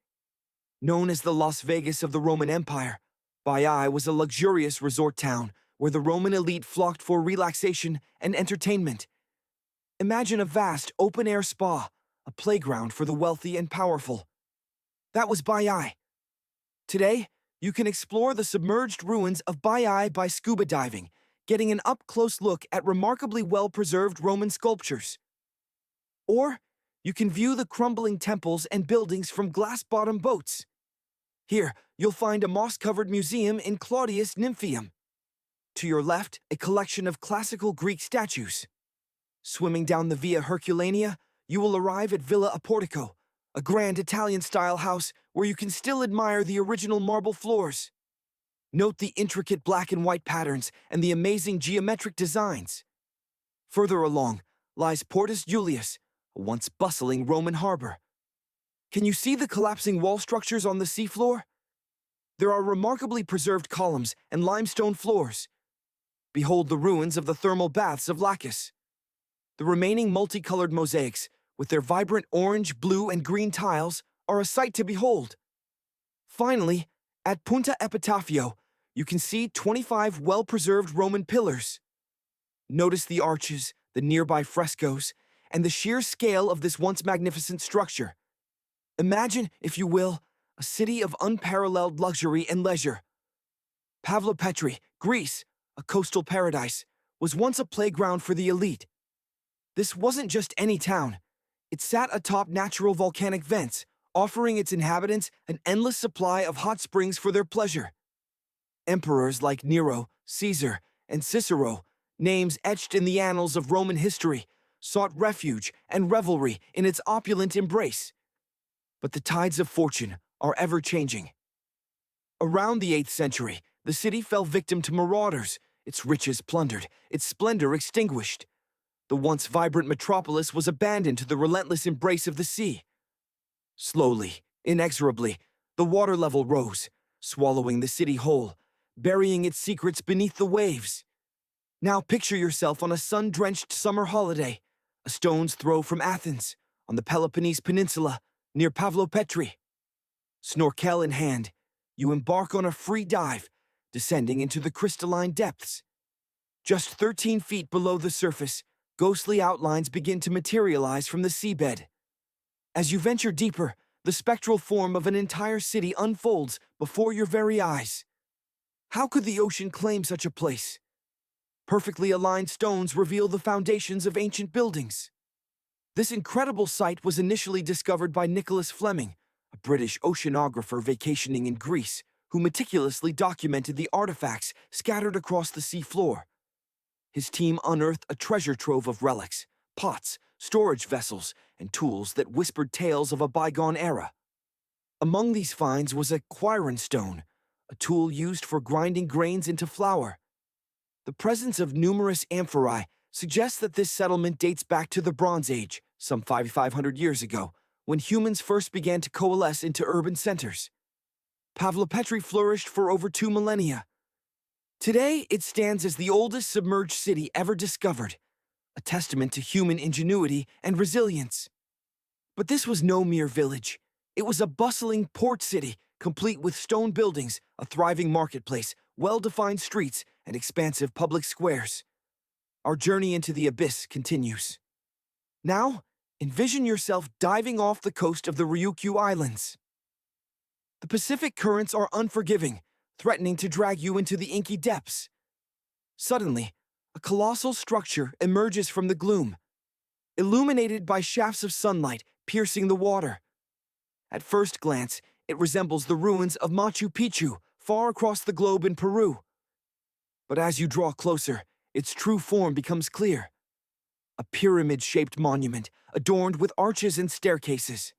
Known as the Las Vegas of the Roman Empire, Baiae was a luxurious resort town where the Roman elite flocked for relaxation and entertainment. Imagine a vast open-air spa, a playground for the wealthy and powerful. That was Baiae. Today, you can explore the submerged ruins of Baiae by scuba diving, getting an up-close look at remarkably well-preserved Roman sculptures. Or You can view the crumbling temples and buildings from glass-bottom boats. Here, you'll find a moss-covered museum in Claudius Nymphaeum. To your left, a collection of classical Greek statues. Swimming down the Via Herculania, you will arrive at Villa Apportico, a grand Italian-style house where you can still admire the original marble floors. Note the intricate black and white patterns and the amazing geometric designs. Further along lies Portus Julius, a once bustling Roman harbor. Can you see the collapsing wall structures on the seafloor? There are remarkably preserved columns and limestone floors. Behold the ruins of the thermal baths of Lacus. The remaining multicolored mosaics, with their vibrant orange, blue, and green tiles, are a sight to behold. Finally, at Punta Epitafio, you can see 25 well-preserved Roman pillars. Notice the arches, the nearby frescoes, and the sheer scale of this once magnificent structure. Imagine, if you will, a city of unparalleled luxury and leisure. Pavlopetri, Greece, a coastal paradise, was once a playground for the elite. This wasn't just any town. It sat atop natural volcanic vents, offering its inhabitants an endless supply of hot springs for their pleasure. Emperors like Nero, Caesar, and Cicero, names etched in the annals of Roman history, sought refuge and revelry in its opulent embrace. But the tides of fortune are ever-changing. Around the 8th century, the city fell victim to marauders, its riches plundered, its splendor extinguished. The once vibrant metropolis was abandoned to the relentless embrace of the sea. Slowly, inexorably, the water level rose, swallowing the city whole, burying its secrets beneath the waves. Now picture yourself on a sun-drenched summer holiday, a stone's throw from Athens, on the Peloponnese Peninsula, near Pavlopetri. Snorkel in hand, you embark on a free dive, descending into the crystalline depths. Just 13 feet below the surface, ghostly outlines begin to materialize from the seabed. As you venture deeper, the spectral form of an entire city unfolds before your very eyes. How could the ocean claim such a place? Perfectly aligned stones reveal the foundations of ancient buildings. This incredible sight was initially discovered by Nicholas Fleming, a British oceanographer vacationing in Greece, who meticulously documented the artifacts scattered across the seafloor. His team unearthed a treasure trove of relics, pots, storage vessels, and tools that whispered tales of a bygone era. Among these finds was a quiron stone, a tool used for grinding grains into flour. The presence of numerous amphorae suggests that this settlement dates back to the Bronze Age, some 5,500 years ago, when humans first began to coalesce into urban centers. Pavlopetri flourished for over 2 millennia. Today, it stands as the oldest submerged city ever discovered, a testament to human ingenuity and resilience. But this was no mere village. It was a bustling port city, complete with stone buildings, a thriving marketplace, well-defined streets, and expansive public squares. Our journey into the abyss continues. Now, envision yourself diving off the coast of the Ryukyu Islands. The Pacific currents are unforgiving, threatening to drag you into the inky depths. Suddenly, a colossal structure emerges from the gloom, illuminated by shafts of sunlight piercing the water. At first glance, it resembles the ruins of Machu Picchu, far across the globe in Peru. But as you draw closer, its true form becomes clear. A pyramid-shaped monument, adorned with arches and staircases.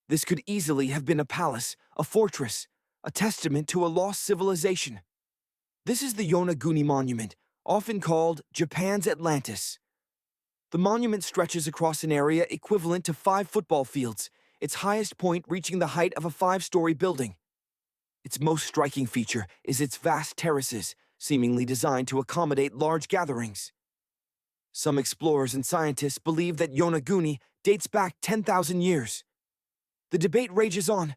This could easily have been a palace, a fortress, a testament to a lost civilization. This is the Yonaguni Monument, often called Japan's Atlantis. The monument stretches across an area equivalent to 5 football fields, its highest point reaching the height of a 5-story building. Its most striking feature is its vast terraces, seemingly designed to accommodate large gatherings. Some explorers and scientists believe that Yonaguni dates back 10,000 years. The debate rages on.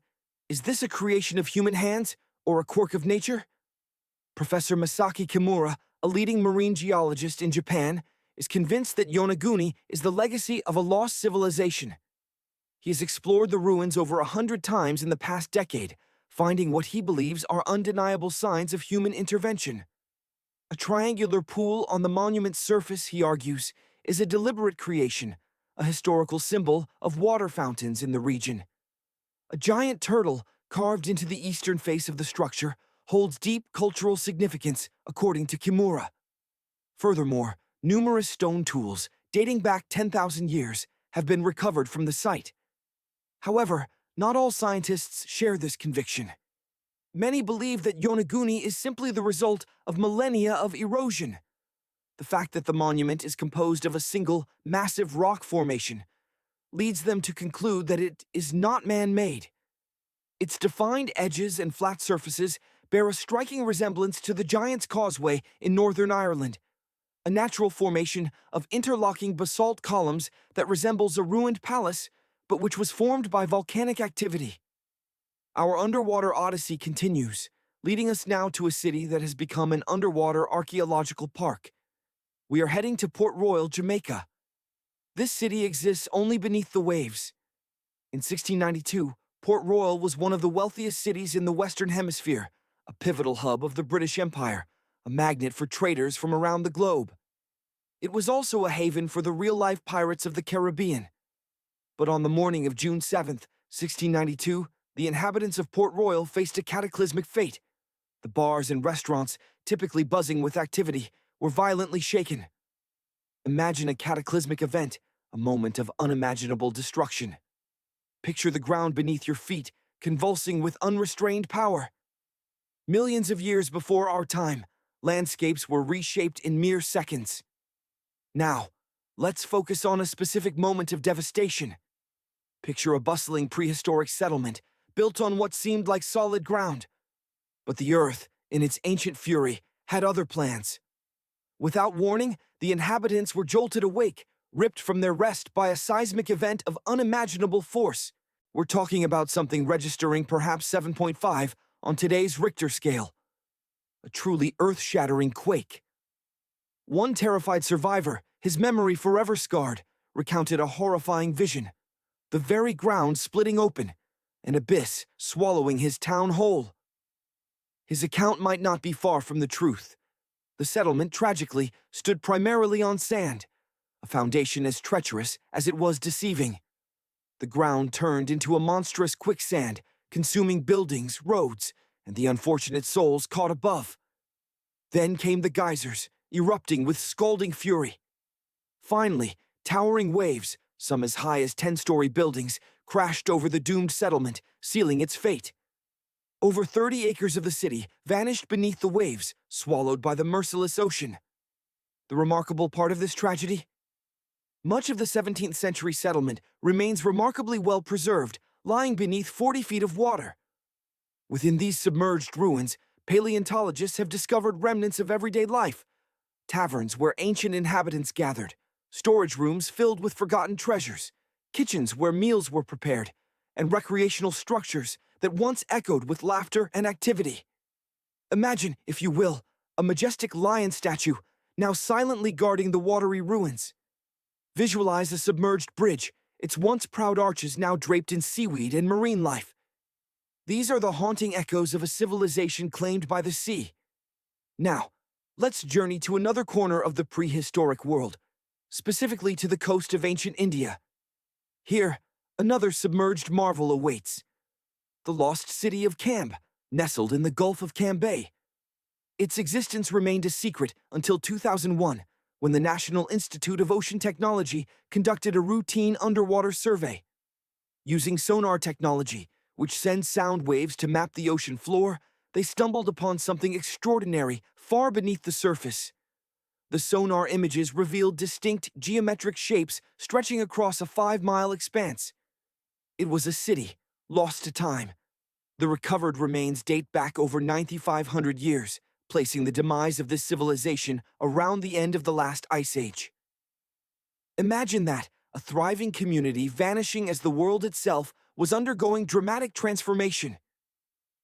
Is this a creation of human hands or a quirk of nature? Professor Masaki Kimura, a leading marine geologist in Japan, is convinced that Yonaguni is the legacy of a lost civilization. He has explored the ruins over 100 times in the past decade, finding what he believes are undeniable signs of human intervention. A triangular pool on the monument's surface, he argues, is a deliberate creation, a historical symbol of water fountains in the region. A giant turtle carved into the eastern face of the structure holds deep cultural significance, according to Kimura. Furthermore, numerous stone tools, dating back 10,000 years, have been recovered from the site. However, not all scientists share this conviction. Many believe that Yonaguni is simply the result of millennia of erosion. The fact that the monument is composed of a single, massive rock formation leads them to conclude that it is not man-made. Its defined edges and flat surfaces bear a striking resemblance to the Giant's Causeway in Northern Ireland, a natural formation of interlocking basalt columns that resembles a ruined palace, but which was formed by volcanic activity. Our underwater odyssey continues, leading us now to a city that has become an underwater archaeological park. We are heading to Port Royal, Jamaica. This city exists only beneath the waves. In 1692, Port Royal was one of the wealthiest cities in the Western Hemisphere, a pivotal hub of the British Empire, a magnet for traders from around the globe. It was also a haven for the real-life pirates of the Caribbean. But on the morning of June 7th, 1692, the inhabitants of Port Royal faced a cataclysmic fate. The bars and restaurants, typically buzzing with activity, were violently shaken. Imagine a cataclysmic event, a moment of unimaginable destruction. Picture the ground beneath your feet, convulsing with unrestrained power. Millions of years before our time, landscapes were reshaped in mere seconds. Now, let's focus on a specific moment of devastation. Picture a bustling prehistoric settlement, built on what seemed like solid ground. But the earth, in its ancient fury, had other plans. Without warning, the inhabitants were jolted awake, ripped from their rest by a seismic event of unimaginable force. We're talking about something registering perhaps 7.5 on today's Richter scale. A truly earth-shattering quake. One terrified survivor, his memory forever scarred, recounted a horrifying vision. The very ground splitting open, an abyss swallowing his town whole. His account might not be far from the truth. The settlement, tragically, stood primarily on sand, a foundation as treacherous as it was deceiving. The ground turned into a monstrous quicksand, consuming buildings, roads, and the unfortunate souls caught above. Then came the geysers, erupting with scalding fury. Finally, towering waves, some as high as 10-story buildings, crashed over the doomed settlement, sealing its fate. Over 30 acres of the city vanished beneath the waves, swallowed by the merciless ocean. The remarkable part of this tragedy? Much of the 17th century settlement remains remarkably well preserved, lying beneath 40 feet of water. Within these submerged ruins, paleontologists have discovered remnants of everyday life. Taverns where ancient inhabitants gathered, storage rooms filled with forgotten treasures, kitchens where meals were prepared, and recreational structures that once echoed with laughter and activity. Imagine, if you will, a majestic lion statue now silently guarding the watery ruins. Visualize a submerged bridge, its once proud arches now draped in seaweed and marine life. These are the haunting echoes of a civilization claimed by the sea. Now, let's journey to another corner of the prehistoric world, specifically to the coast of ancient India. Here, another submerged marvel awaits. The lost city of Camb, nestled in the Gulf of Cambay. Its existence remained a secret until 2001, when the National Institute of Ocean Technology conducted a routine underwater survey. Using sonar technology, which sends sound waves to map the ocean floor, they stumbled upon something extraordinary far beneath the surface. The sonar images revealed distinct geometric shapes stretching across a 5-mile expanse. It was a city, lost to time. The recovered remains date back over 9,500 years, placing the demise of this civilization around the end of the last ice age. Imagine that, a thriving community vanishing as the world itself was undergoing dramatic transformation.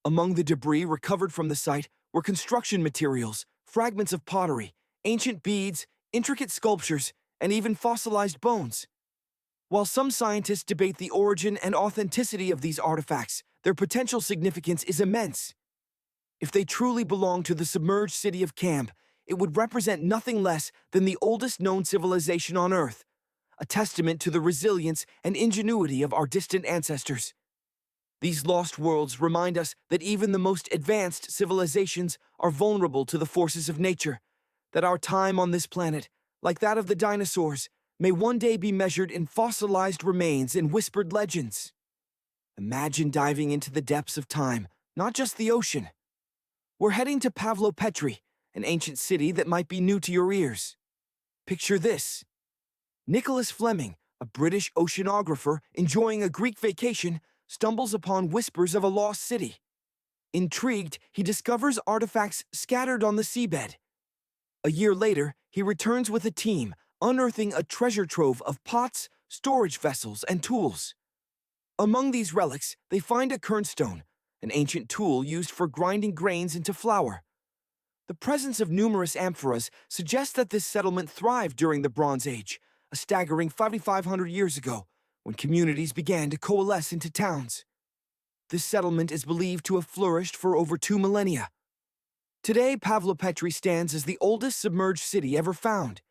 Among the debris recovered from the site were construction materials, fragments of pottery, ancient beads, intricate sculptures, and even fossilized bones. While some scientists debate the origin and authenticity of these artifacts, their potential significance is immense. If they truly belong to the submerged city of Camb, it would represent nothing less than the oldest known civilization on Earth, a testament to the resilience and ingenuity of our distant ancestors. These lost worlds remind us that even the most advanced civilizations are vulnerable to the forces of nature, that our time on this planet, like that of the dinosaurs, may one day be measured in fossilized remains and whispered legends. Imagine diving into the depths of time, not just the ocean. We're heading to Pavlopetri, an ancient city that might be new to your ears. Picture this. Nicholas Fleming, a British oceanographer enjoying a Greek vacation, stumbles upon whispers of a lost city. Intrigued, he discovers artifacts scattered on the seabed. A year later, he returns with a team, unearthing a treasure trove of pots, storage vessels, and tools. Among these relics, they find a kernstone, an ancient tool used for grinding grains into flour. The presence of numerous amphoras suggests that this settlement thrived during the Bronze Age, a staggering 5,500 years ago, when communities began to coalesce into towns. This settlement is believed to have flourished for over 2 millennia. Today, Pavlopetri stands as the oldest submerged city ever found.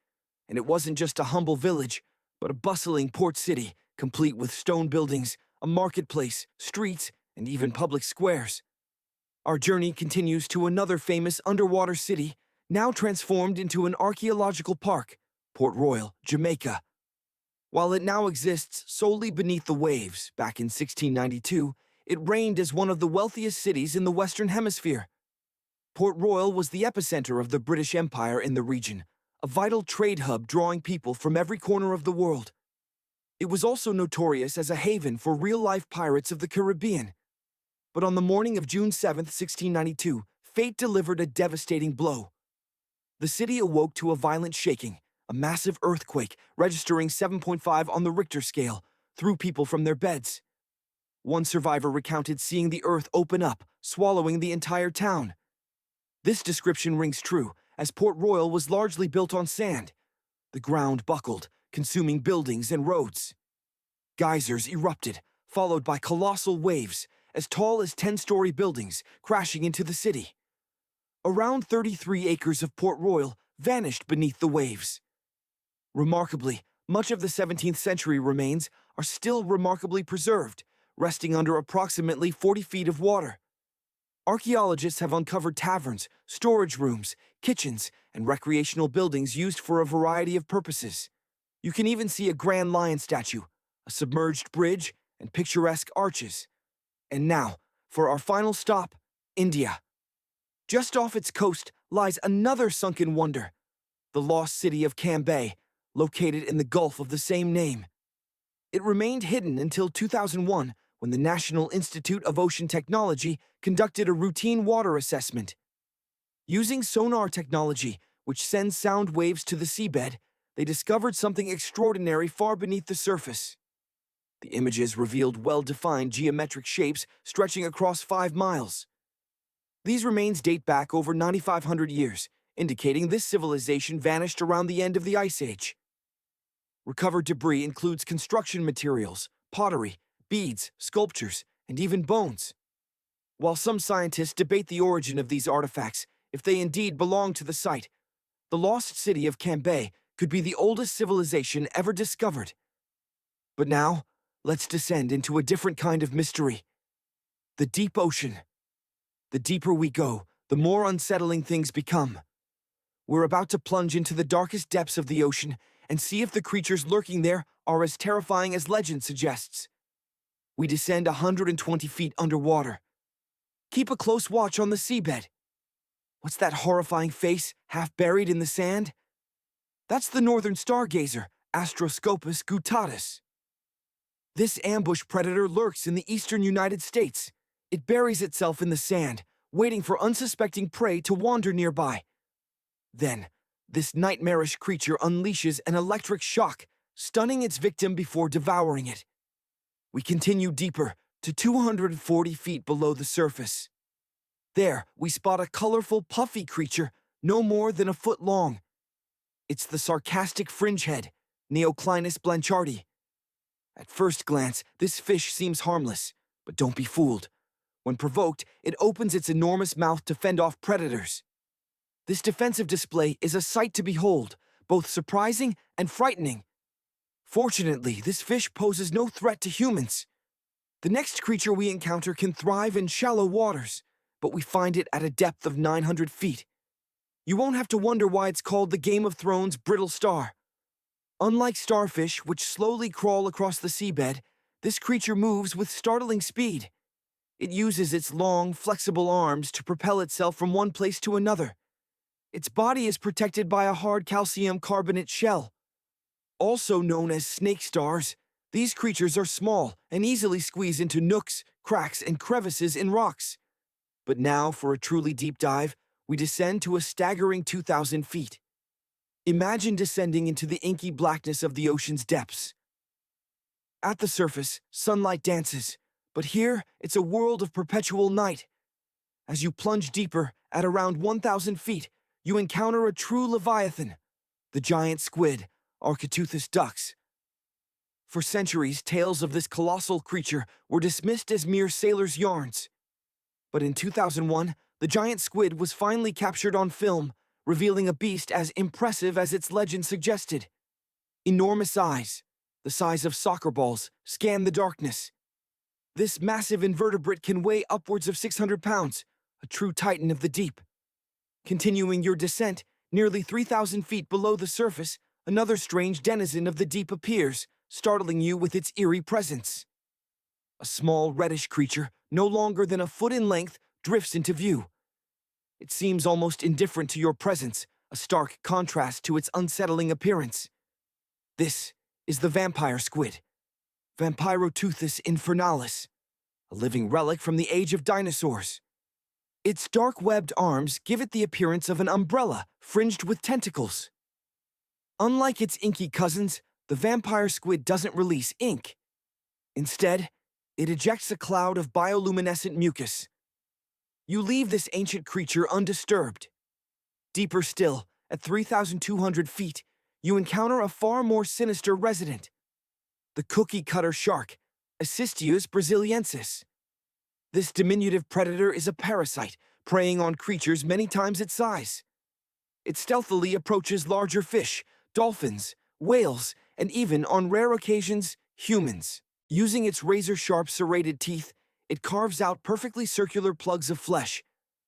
And it wasn't just a humble village, but a bustling port city, complete with stone buildings, a marketplace, streets, and even public squares. Our journey continues to another famous underwater city, now transformed into an archaeological park, Port Royal, Jamaica. While it now exists solely beneath the waves, back in 1692, it reigned as one of the wealthiest cities in the Western Hemisphere. Port Royal was the epicenter of the British Empire in the region, a vital trade hub drawing people from every corner of the world. It was also notorious as a haven for real-life pirates of the Caribbean. But on the morning of June 7, 1692, fate delivered a devastating blow. The city awoke to a violent shaking. A massive earthquake, registering 7.5 on the Richter scale, threw people from their beds. One survivor recounted seeing the earth open up, swallowing the entire town. This description rings true, as Port Royal was largely built on sand. The ground buckled, consuming buildings and roads. Geysers erupted, followed by colossal waves, as tall as 10-story buildings, crashing into the city. Around 33 acres of Port Royal vanished beneath the waves. Remarkably, much of the 17th century remains are still remarkably preserved, resting under approximately 40 feet of water. Archaeologists have uncovered taverns, storage rooms, kitchens, and recreational buildings used for a variety of purposes. You can even see a Grand Lion statue, a submerged bridge, and picturesque arches. And now, for our final stop, India. Just off its coast lies another sunken wonder, the lost city of Cambay, located in the Gulf of the same name. It remained hidden until 2001, when the National Institute of Ocean Technology conducted a routine water assessment. Using sonar technology, which sends sound waves to the seabed, they discovered something extraordinary far beneath the surface. The images revealed well-defined geometric shapes stretching across 5 miles. These remains date back over 9,500 years, indicating this civilization vanished around the end of the Ice Age. Recovered debris includes construction materials, pottery, beads, sculptures, and even bones. While some scientists debate the origin of these artifacts, if they indeed belong to the site, the lost city of Cambay could be the oldest civilization ever discovered. But now, let's descend into a different kind of mystery. The deep ocean. The deeper we go, the more unsettling things become. We're about to plunge into the darkest depths of the ocean and see if the creatures lurking there are as terrifying as legend suggests. We descend 120 feet underwater. Keep a close watch on the seabed. What's that horrifying face, half buried in the sand? That's the northern stargazer, Astroscopus guttatus. This ambush predator lurks in the eastern United States. It buries itself in the sand, waiting for unsuspecting prey to wander nearby. Then, this nightmarish creature unleashes an electric shock, stunning its victim before devouring it. We continue deeper, to 240 feet below the surface. There, we spot a colorful, puffy creature, no more than a foot long. It's the sarcastic fringehead, Neoclinus blanchardi. At first glance, this fish seems harmless, but don't be fooled. When provoked, it opens its enormous mouth to fend off predators. This defensive display is a sight to behold, both surprising and frightening. Fortunately, this fish poses no threat to humans. The next creature we encounter can thrive in shallow waters, but we find it at a depth of 900 feet. You won't have to wonder why it's called the Game of Thrones brittle star. Unlike starfish, which slowly crawl across the seabed, this creature moves with startling speed. It uses its long, flexible arms to propel itself from one place to another. Its body is protected by a hard calcium carbonate shell. Also known as snake stars, these creatures are small and easily squeeze into nooks, cracks, and crevices in rocks. But now, for a truly deep dive, we descend to a staggering 2,000 feet. Imagine descending into the inky blackness of the ocean's depths. At the surface, sunlight dances, but here it's a world of perpetual night. As you plunge deeper, at around 1,000 feet, you encounter a true leviathan, the giant squid, Architeuthis dux. For centuries, tales of this colossal creature were dismissed as mere sailors' yarns. But in 2001, the giant squid was finally captured on film, revealing a beast as impressive as its legend suggested. Enormous eyes, the size of soccer balls, scan the darkness. This massive invertebrate can weigh upwards of 600 pounds, a true titan of the deep. Continuing your descent, nearly 3,000 feet below the surface, another strange denizen of the deep appears, startling you with its eerie presence. A small reddish creature, no longer than a foot in length, drifts into view. It seems almost indifferent to your presence, a stark contrast to its unsettling appearance. This is the vampire squid, Vampiroteuthis infernalis, a living relic from the age of dinosaurs. Its dark webbed arms give it the appearance of an umbrella fringed with tentacles. Unlike its inky cousins, the vampire squid doesn't release ink. Instead, it ejects a cloud of bioluminescent mucus. You leave this ancient creature undisturbed. Deeper still, at 3,200 feet, you encounter a far more sinister resident, the cookie-cutter shark, Assistius brasiliensis. This diminutive predator is a parasite, preying on creatures many times its size. It stealthily approaches larger fish, dolphins, whales, and even, on rare occasions, humans. Using its razor-sharp serrated teeth, it carves out perfectly circular plugs of flesh,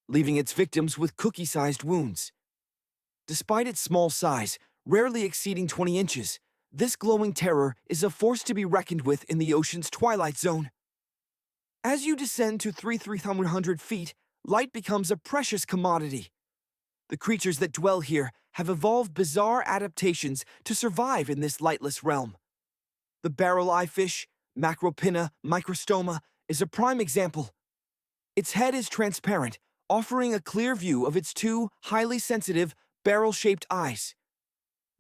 leaving its victims with cookie-sized wounds. Despite its small size, rarely exceeding 20 inches, this glowing terror is a force to be reckoned with in the ocean's twilight zone. As you descend to 3,300 feet, light becomes a precious commodity. The creatures that dwell here have evolved bizarre adaptations to survive in this lightless realm. The barrel-eye fish, Macropinna microstoma, is a prime example. Its head is transparent, offering a clear view of its two highly sensitive, barrel-shaped eyes.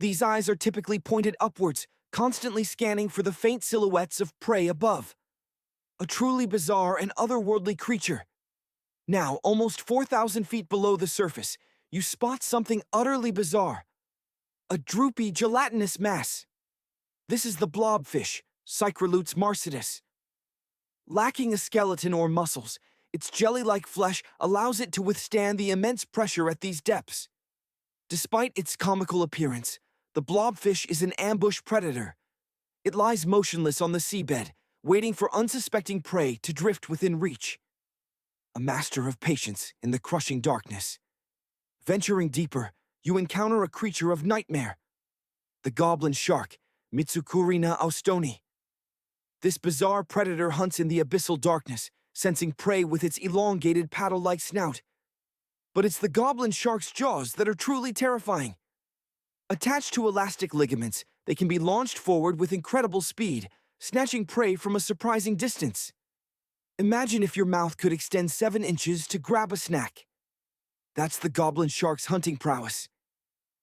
These eyes are typically pointed upwards, constantly scanning for the faint silhouettes of prey above. A truly bizarre and otherworldly creature. Now, almost 4,000 feet below the surface, you spot something utterly bizarre. A droopy, gelatinous mass. This is the blobfish, Cycrolutes marcitus. Lacking a skeleton or muscles, its jelly-like flesh allows it to withstand the immense pressure at these depths. Despite its comical appearance, the blobfish is an ambush predator. It lies motionless on the seabed, waiting for unsuspecting prey to drift within reach. A master of patience in the crushing darkness. Venturing deeper, you encounter a creature of nightmare. The goblin shark, Mitsukurina austoni. This bizarre predator hunts in the abyssal darkness, sensing prey with its elongated paddle-like snout. But it's the goblin shark's jaws that are truly terrifying. Attached to elastic ligaments, they can be launched forward with incredible speed, snatching prey from a surprising distance. Imagine if your mouth could extend 7 inches to grab a snack. That's the goblin shark's hunting prowess.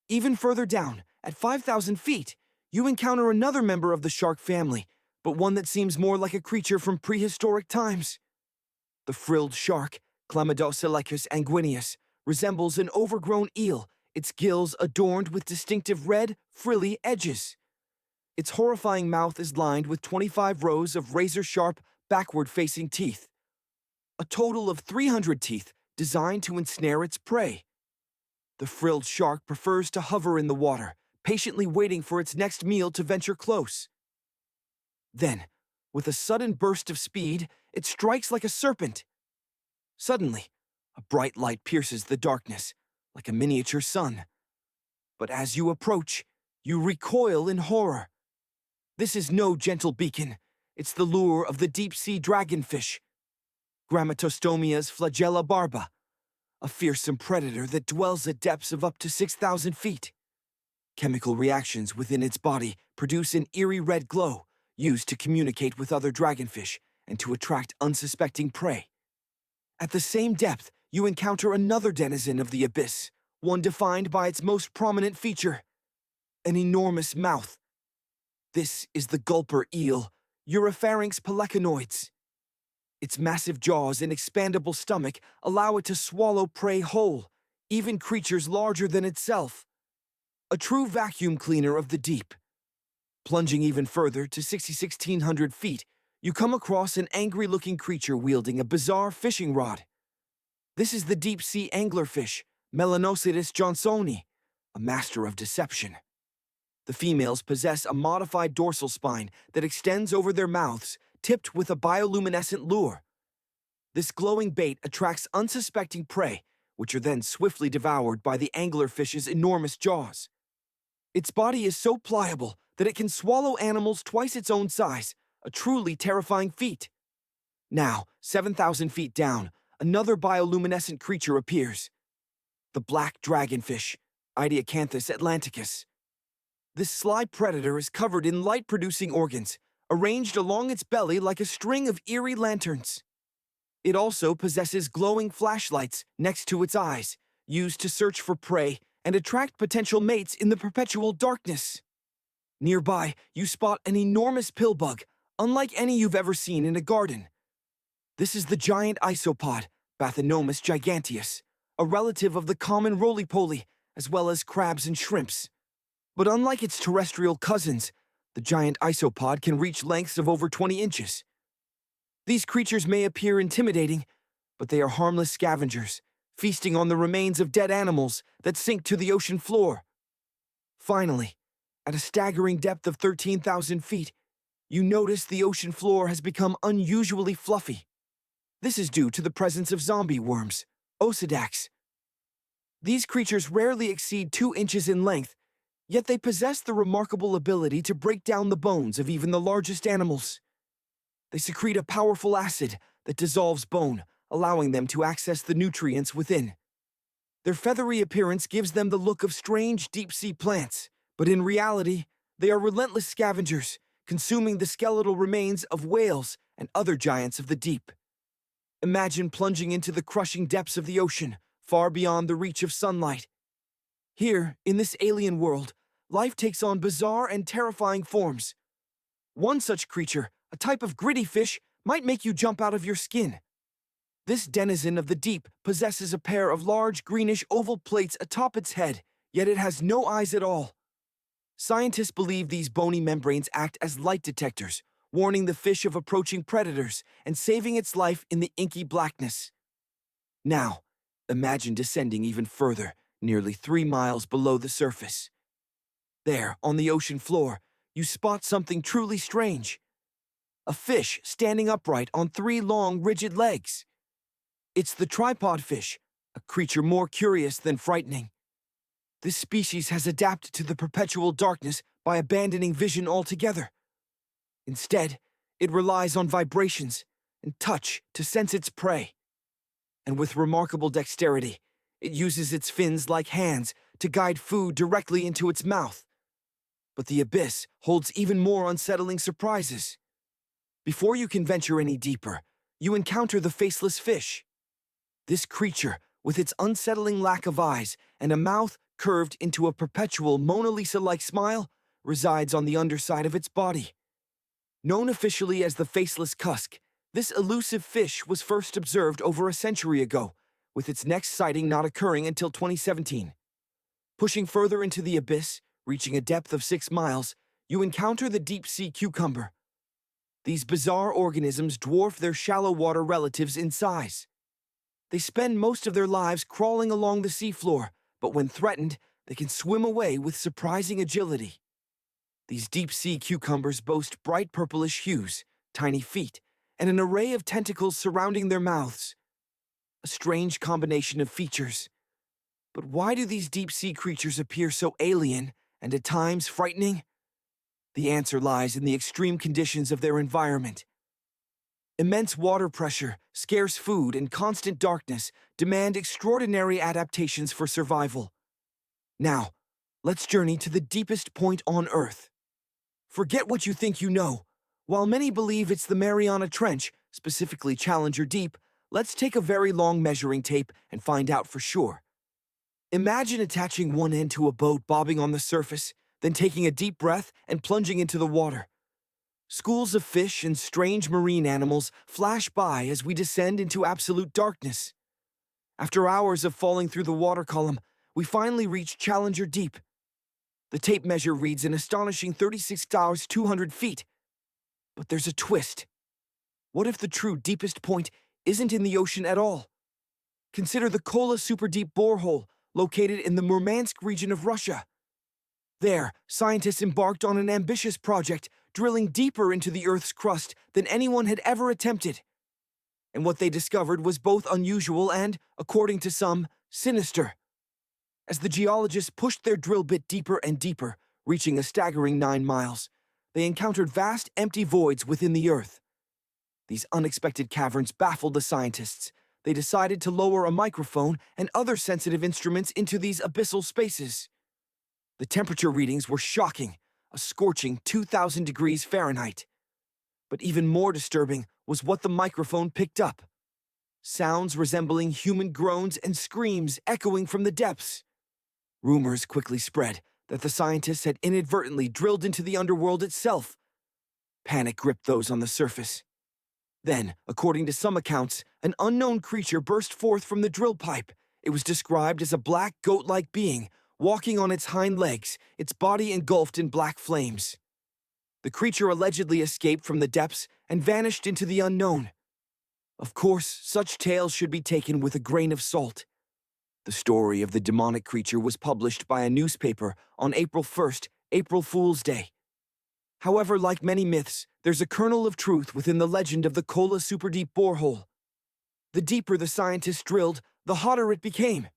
Even further down, at 5,000 feet, you encounter another member of the shark family, but one that seems more like a creature from prehistoric times. The frilled shark, Chlamydocoelecus anguineus, resembles an overgrown eel, its gills adorned with distinctive red, frilly edges. Its horrifying mouth is lined with 25 rows of razor-sharp, backward-facing teeth. A total of 300 teeth designed to ensnare its prey. The frilled shark prefers to hover in the water, patiently waiting for its next meal to venture close. Then, with a sudden burst of speed, it strikes like a serpent. Suddenly, a bright light pierces the darkness, like a miniature sun. But as you approach, you recoil in horror. This is no gentle beacon. It's the lure of the deep-sea dragonfish, Grammatostomia's flagella barba, a fearsome predator that dwells at depths of up to 6,000 feet. Chemical reactions within its body produce an eerie red glow, used to communicate with other dragonfish and to attract unsuspecting prey. At the same depth, you encounter another denizen of the abyss, one defined by its most prominent feature, an enormous mouth. This is the gulper eel, Europharynx peleconoides. Its massive jaws and expandable stomach allow it to swallow prey whole, even creatures larger than itself. A true vacuum cleaner of the deep. Plunging even further to 6,600 feet, you come across an angry-looking creature wielding a bizarre fishing rod. This is the deep-sea anglerfish, Melanocetus johnsoni, a master of deception. The females possess a modified dorsal spine that extends over their mouths, tipped with a bioluminescent lure. This glowing bait attracts unsuspecting prey, which are then swiftly devoured by the anglerfish's enormous jaws. Its body is so pliable that it can swallow animals twice its own size, a truly terrifying feat. Now, 7,000 feet down, another bioluminescent creature appears. The black dragonfish, Ideacanthus atlanticus. This sly predator is covered in light-producing organs, arranged along its belly like a string of eerie lanterns. It also possesses glowing flashlights next to its eyes, used to search for prey and attract potential mates in the perpetual darkness. Nearby, you spot an enormous pillbug, unlike any you've ever seen in a garden. This is the giant isopod, Bathynomus giganteus, a relative of the common roly-poly, as well as crabs and shrimps. But unlike its terrestrial cousins, the giant isopod can reach lengths of over 20 inches. These creatures may appear intimidating, but they are harmless scavengers, feasting on the remains of dead animals that sink to the ocean floor. Finally, at a staggering depth of 13,000 feet, you notice the ocean floor has become unusually fluffy. This is due to the presence of zombie worms, Osedax. These creatures rarely exceed 2 inches in length, yet they possess the remarkable ability to break down the bones of even the largest animals. They secrete a powerful acid that dissolves bone, allowing them to access the nutrients within. Their feathery appearance gives them the look of strange deep-sea plants, but in reality, they are relentless scavengers, consuming the skeletal remains of whales and other giants of the deep. Imagine plunging into the crushing depths of the ocean, far beyond the reach of sunlight. Here, in this alien world, life takes on bizarre and terrifying forms. One such creature, a type of gritty fish, might make you jump out of your skin. This denizen of the deep possesses a pair of large greenish oval plates atop its head, yet it has no eyes at all. Scientists believe these bony membranes act as light detectors, warning the fish of approaching predators and saving its life in the inky blackness. Now, imagine descending even further, nearly 3 miles below the surface. There, on the ocean floor, you spot something truly strange. A fish standing upright on 3 long, rigid legs. It's the tripod fish, a creature more curious than frightening. This species has adapted to the perpetual darkness by abandoning vision altogether. Instead, it relies on vibrations and touch to sense its prey. And with remarkable dexterity, it uses its fins like hands to guide food directly into its mouth. But the abyss holds even more unsettling surprises. Before you can venture any deeper, you encounter the faceless fish. This creature, with its unsettling lack of eyes and a mouth curved into a perpetual Mona Lisa-like smile, resides on the underside of its body. Known officially as the faceless cusk, this elusive fish was first observed over a century ago, with its next sighting not occurring until 2017. Pushing further into the abyss, reaching a depth of 6 miles, you encounter the deep-sea cucumber. These bizarre organisms dwarf their shallow water relatives in size. They spend most of their lives crawling along the seafloor, but when threatened, they can swim away with surprising agility. These deep-sea cucumbers boast bright purplish hues, tiny feet, and an array of tentacles surrounding their mouths. A strange combination of features. But why do these deep-sea creatures appear so alien and at times frightening? The answer lies in the extreme conditions of their environment. Immense water pressure, scarce food, and constant darkness demand extraordinary adaptations for survival. Now, let's journey to the deepest point on Earth. Forget what you think you know. While many believe it's the Mariana Trench, specifically Challenger Deep, let's take a very long measuring tape and find out for sure. Imagine attaching one end to a boat bobbing on the surface, then taking a deep breath and plunging into the water. Schools of fish and strange marine animals flash by as we descend into absolute darkness. After hours of falling through the water column, we finally reach Challenger Deep. The tape measure reads an astonishing 36,200 feet. But there's a twist. What if the true deepest point isn't in the ocean at all? Consider the Kola super-deep borehole located in the Murmansk region of Russia. There, scientists embarked on an ambitious project, drilling deeper into the Earth's crust than anyone had ever attempted. And what they discovered was both unusual and, according to some, sinister. As the geologists pushed their drill bit deeper and deeper, reaching a staggering 9 miles, they encountered vast empty voids within the Earth. These unexpected caverns baffled the scientists. They decided to lower a microphone and other sensitive instruments into these abyssal spaces. The temperature readings were shocking, a scorching 2,000 degrees Fahrenheit. But even more disturbing was what the microphone picked up. Sounds resembling human groans and screams echoing from the depths. Rumors quickly spread that the scientists had inadvertently drilled into the underworld itself. Panic gripped those on the surface. Then, according to some accounts, an unknown creature burst forth from the drill pipe. It was described as a black goat-like being, walking on its hind legs, its body engulfed in black flames. The creature allegedly escaped from the depths and vanished into the unknown. Of course, such tales should be taken with a grain of salt. The story of the demonic creature was published by a newspaper on April 1st, April Fool's Day. However, like many myths, there's a kernel of truth within the legend of the Kola super-deep borehole. The deeper the scientists drilled, the hotter it became.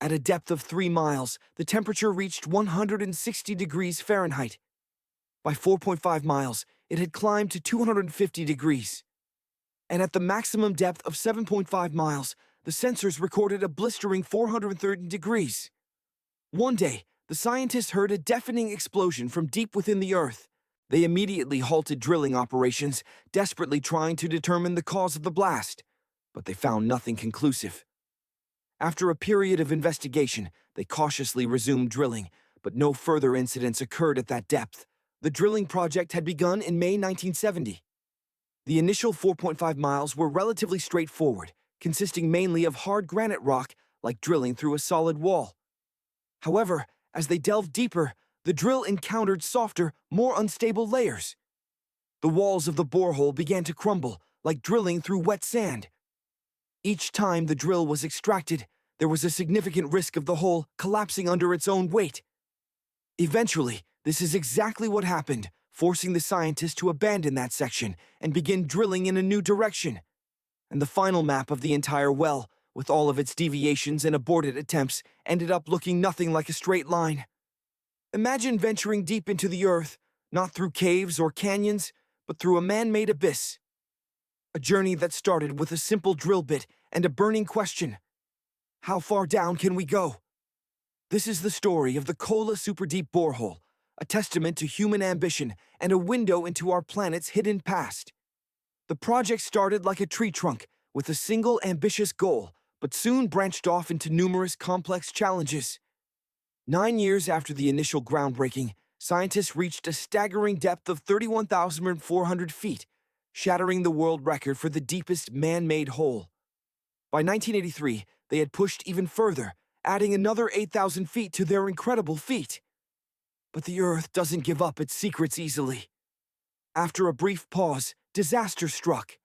At a depth of 3 miles, the temperature reached 160 degrees Fahrenheit. By 4.5 miles, it had climbed to 250 degrees. And at the maximum depth of 7.5 miles, the sensors recorded a blistering 430 degrees. One day, the scientists heard a deafening explosion from deep within the Earth. They immediately halted drilling operations, desperately trying to determine the cause of the blast. But they found nothing conclusive. After a period of investigation, they cautiously resumed drilling, but no further incidents occurred at that depth. The drilling project had begun in May 1970. The initial 4.5 miles were relatively straightforward, consisting mainly of hard granite rock, like drilling through a solid wall. However, as they delved deeper, the drill encountered softer, more unstable layers. The walls of the borehole began to crumble, like drilling through wet sand. Each time the drill was extracted, there was a significant risk of the hole collapsing under its own weight. Eventually, this is exactly what happened, forcing the scientists to abandon that section and begin drilling in a new direction. And the final map of the entire well, with all of its deviations and aborted attempts, ended up looking nothing like a straight line. Imagine venturing deep into the Earth, not through caves or canyons, but through a man-made abyss. A journey that started with a simple drill bit and a burning question. How far down can we go? This is the story of the Kola super-deep borehole, a testament to human ambition and a window into our planet's hidden past. The project started like a tree trunk, with a single ambitious goal, but soon branched off into numerous complex challenges. 9 years after the initial groundbreaking, scientists reached a staggering depth of 31,400 feet, shattering the world record for the deepest man-made hole. By 1983, they had pushed even further, adding another 8,000 feet to their incredible feat. But the Earth doesn't give up its secrets easily. After a brief pause, disaster struck.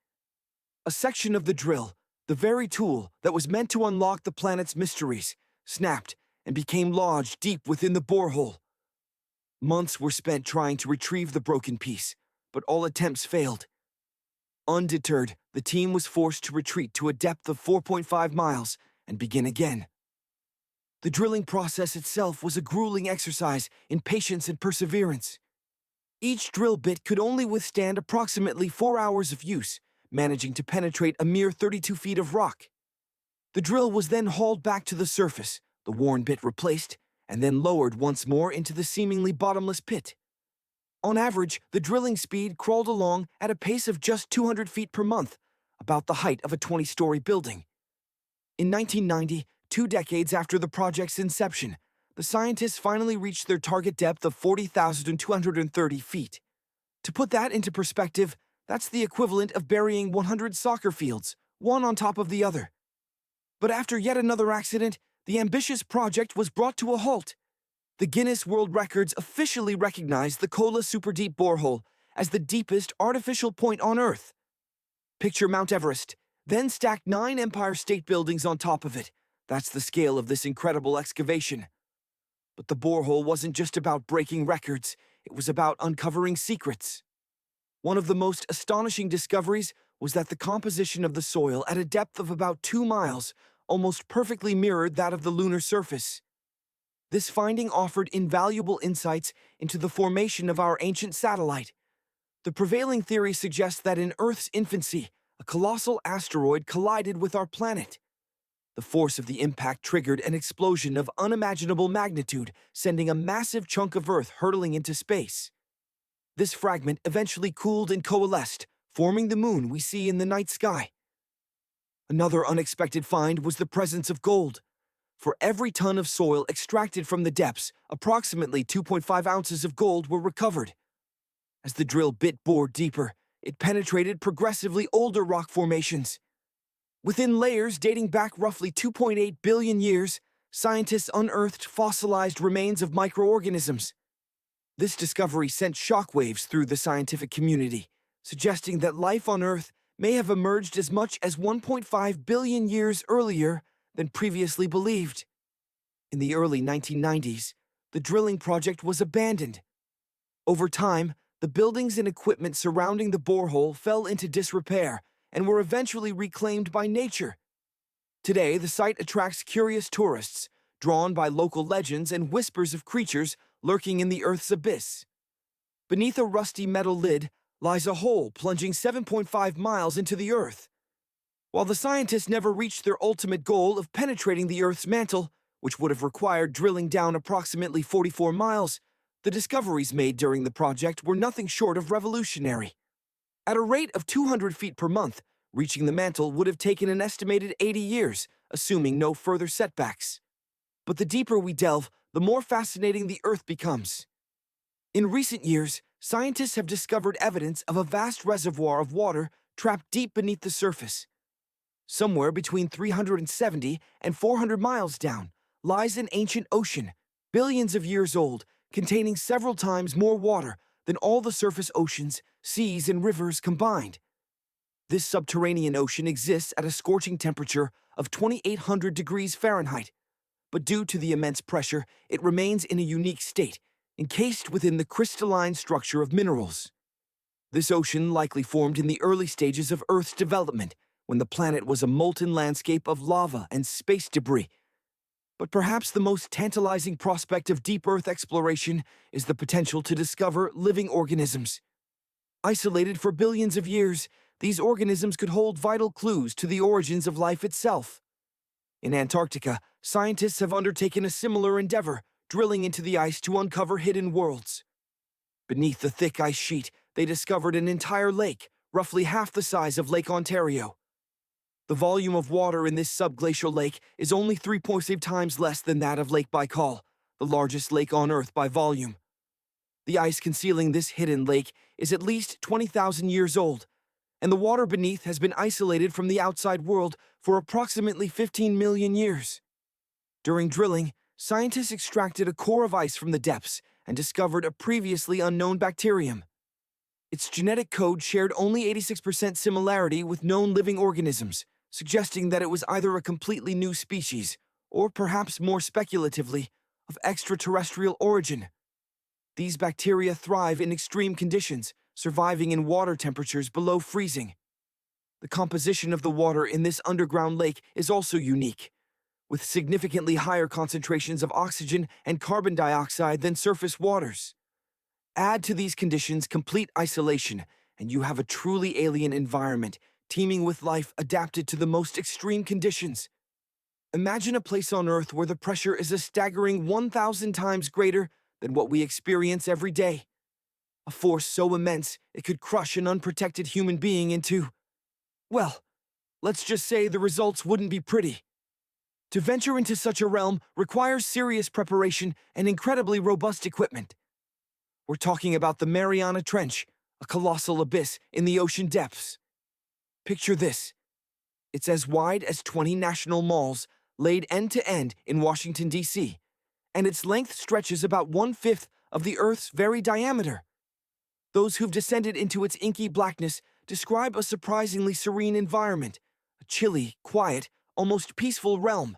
A section of the drill, the very tool that was meant to unlock the planet's mysteries, snapped, and became lodged deep within the borehole. Months were spent trying to retrieve the broken piece, but all attempts failed. Undeterred, the team was forced to retreat to a depth of 4.5 miles and begin again. The drilling process itself was a grueling exercise in patience and perseverance. Each drill bit could only withstand approximately 4 hours of use, managing to penetrate a mere 32 feet of rock. The drill was then hauled back to the surface, the worn bit replaced, and then lowered once more into the seemingly bottomless pit. On average, the drilling speed crawled along at a pace of just 200 feet per month, about the height of a 20-story building. In 1990, 2 decades after the project's inception, the scientists finally reached their target depth of 40,230 feet. To put that into perspective, that's the equivalent of burying 100 soccer fields, one on top of the other. But after yet another accident, the ambitious project was brought to a halt. The Guinness World Records officially recognized the Kola Superdeep Borehole as the deepest artificial point on Earth. Picture Mount Everest, then stack 9 Empire State Buildings on top of it. That's the scale of this incredible excavation. But the borehole wasn't just about breaking records, it was about uncovering secrets. One of the most astonishing discoveries was that the composition of the soil at a depth of about 2 miles almost perfectly mirrored that of the lunar surface. This finding offered invaluable insights into the formation of our ancient satellite. The prevailing theory suggests that in Earth's infancy, a colossal asteroid collided with our planet. The force of the impact triggered an explosion of unimaginable magnitude, sending a massive chunk of Earth hurtling into space. This fragment eventually cooled and coalesced, forming the moon we see in the night sky. Another unexpected find was the presence of gold. For every ton of soil extracted from the depths, approximately 2.5 ounces of gold were recovered. As the drill bit bored deeper, it penetrated progressively older rock formations. Within layers dating back roughly 2.8 billion years, scientists unearthed fossilized remains of microorganisms. This discovery sent shockwaves through the scientific community, suggesting that life on Earth may have emerged as much as 1.5 billion years earlier than previously believed. In the early 1990s, the drilling project was abandoned. Over time, the buildings and equipment surrounding the borehole fell into disrepair and were eventually reclaimed by nature. Today, the site attracts curious tourists, drawn by local legends and whispers of creatures lurking in the Earth's abyss. Beneath a rusty metal lid lies a hole plunging 7.5 miles into the Earth. While the scientists never reached their ultimate goal of penetrating the Earth's mantle, which would have required drilling down approximately 44 miles, the discoveries made during the project were nothing short of revolutionary. At a rate of 200 feet per month, reaching the mantle would have taken an estimated 80 years, assuming no further setbacks. But the deeper we delve, the more fascinating the Earth becomes. In recent years, scientists have discovered evidence of a vast reservoir of water trapped deep beneath the surface. Somewhere between 370 and 400 miles down lies an ancient ocean, billions of years old, containing several times more water than all the surface oceans, seas, and rivers combined. This subterranean ocean exists at a scorching temperature of 2,800 degrees Fahrenheit, but due to the immense pressure, it remains in a unique state, encased within the crystalline structure of minerals. This ocean likely formed in the early stages of Earth's development, when the planet was a molten landscape of lava and space debris. But perhaps the most tantalizing prospect of deep Earth exploration is the potential to discover living organisms. Isolated for billions of years, these organisms could hold vital clues to the origins of life itself. In Antarctica, scientists have undertaken a similar endeavor, drilling into the ice to uncover hidden worlds. Beneath the thick ice sheet, they discovered an entire lake, roughly half the size of Lake Ontario. The volume of water in this subglacial lake is only 3.5 times less than that of Lake Baikal, the largest lake on Earth by volume. The ice concealing this hidden lake is at least 20,000 years old, and the water beneath has been isolated from the outside world for approximately 15 million years. During drilling, scientists extracted a core of ice from the depths and discovered a previously unknown bacterium. Its genetic code shared only 86% similarity with known living organisms, suggesting that it was either a completely new species or perhaps more speculatively, of extraterrestrial origin. These bacteria thrive in extreme conditions, surviving in water temperatures below freezing. The composition of the water in this underground lake is also unique, with significantly higher concentrations of oxygen and carbon dioxide than surface waters. Add to these conditions complete isolation, and you have a truly alien environment, teeming with life adapted to the most extreme conditions. Imagine a place on Earth where the pressure is a staggering 1,000 times greater than what we experience every day. A force so immense it could crush an unprotected human being into, well, let's just say the results wouldn't be pretty. To venture into such a realm requires serious preparation and incredibly robust equipment. We're talking about the Mariana Trench, a colossal abyss in the ocean depths. Picture this. It's as wide as 20 national malls, laid end to end in Washington, D.C., and its length stretches about 1/5 of the Earth's very diameter. Those who've descended into its inky blackness describe a surprisingly serene environment, a chilly, quiet, almost peaceful realm.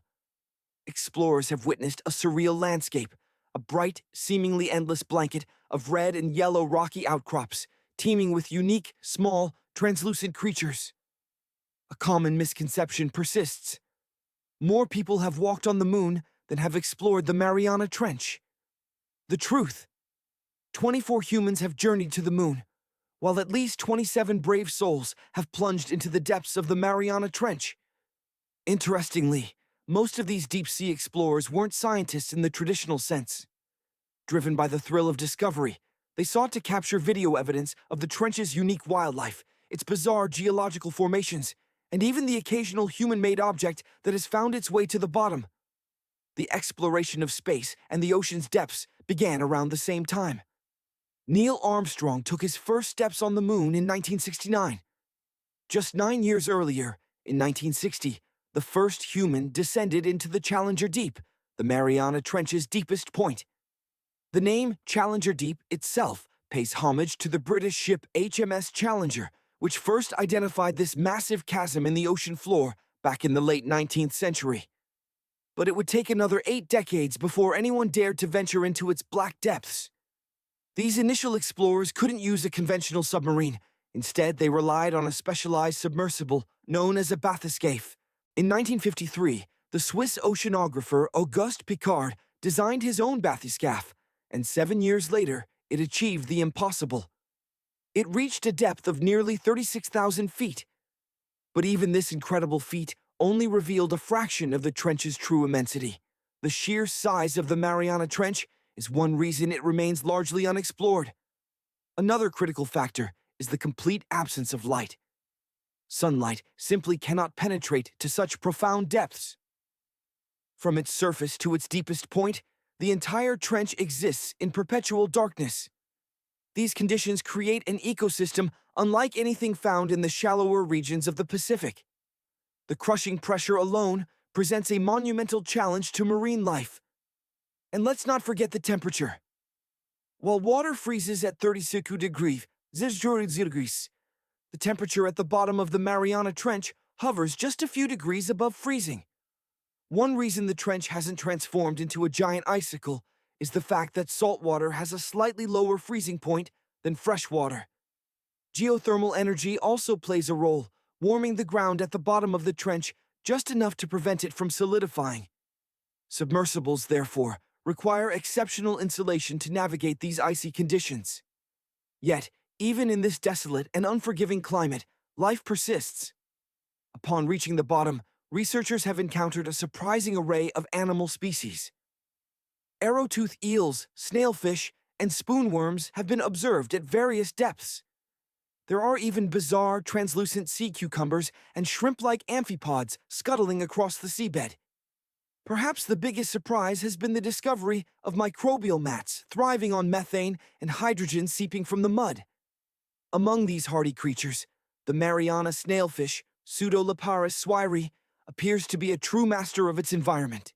Explorers have witnessed a surreal landscape, a bright, seemingly endless blanket of red and yellow rocky outcrops, teeming with unique, small, translucent creatures. A common misconception persists. More people have walked on the moon than have explored the Mariana Trench. The truth: 24 humans have journeyed to the moon, while at least 27 brave souls have plunged into the depths of the Mariana Trench. Interestingly, most of these deep-sea explorers weren't scientists in the traditional sense. Driven by the thrill of discovery, they sought to capture video evidence of the trench's unique wildlife, its bizarre geological formations, and even the occasional human-made object that has found its way to the bottom. The exploration of space and the ocean's depths began around the same time. Neil Armstrong took his first steps on the moon in 1969. Just 9 years earlier, in 1960, the first human descended into the Challenger Deep, the Mariana Trench's deepest point. The name Challenger Deep itself pays homage to the British ship HMS Challenger, which first identified this massive chasm in the ocean floor back in the late 19th century. But it would take another 8 decades before anyone dared to venture into its black depths. These initial explorers couldn't use a conventional submarine. Instead, they relied on a specialized submersible known as a bathyscaphe. In 1953, the Swiss oceanographer Auguste Piccard designed his own bathyscaphe, and 7 years later, it achieved the impossible. It reached a depth of nearly 36,000 feet. But even this incredible feat only revealed a fraction of the trench's true immensity. The sheer size of the Mariana Trench is one reason it remains largely unexplored. Another critical factor is the complete absence of light. Sunlight simply cannot penetrate to such profound depths. From its surface to its deepest point, the entire trench exists in perpetual darkness. These conditions create an ecosystem unlike anything found in the shallower regions of the Pacific. The crushing pressure alone presents a monumental challenge to marine life. And let's not forget the temperature. While water freezes at 36 degrees, the temperature at the bottom of the Mariana Trench hovers just a few degrees above freezing. One reason the trench hasn't transformed into a giant icicle is the fact that salt water has a slightly lower freezing point than fresh water. Geothermal energy also plays a role, warming the ground at the bottom of the trench just enough to prevent it from solidifying. Submersibles, therefore, require exceptional insulation to navigate these icy conditions. Yet, even in this desolate and unforgiving climate, life persists. Upon reaching the bottom, researchers have encountered a surprising array of animal species. Arrowtooth eels, snailfish, and spoonworms have been observed at various depths. There are even bizarre, translucent sea cucumbers and shrimp-like amphipods scuttling across the seabed. Perhaps the biggest surprise has been the discovery of microbial mats thriving on methane and hydrogen seeping from the mud. Among these hardy creatures, the Mariana snailfish, Pseudoleparus swiri, appears to be a true master of its environment.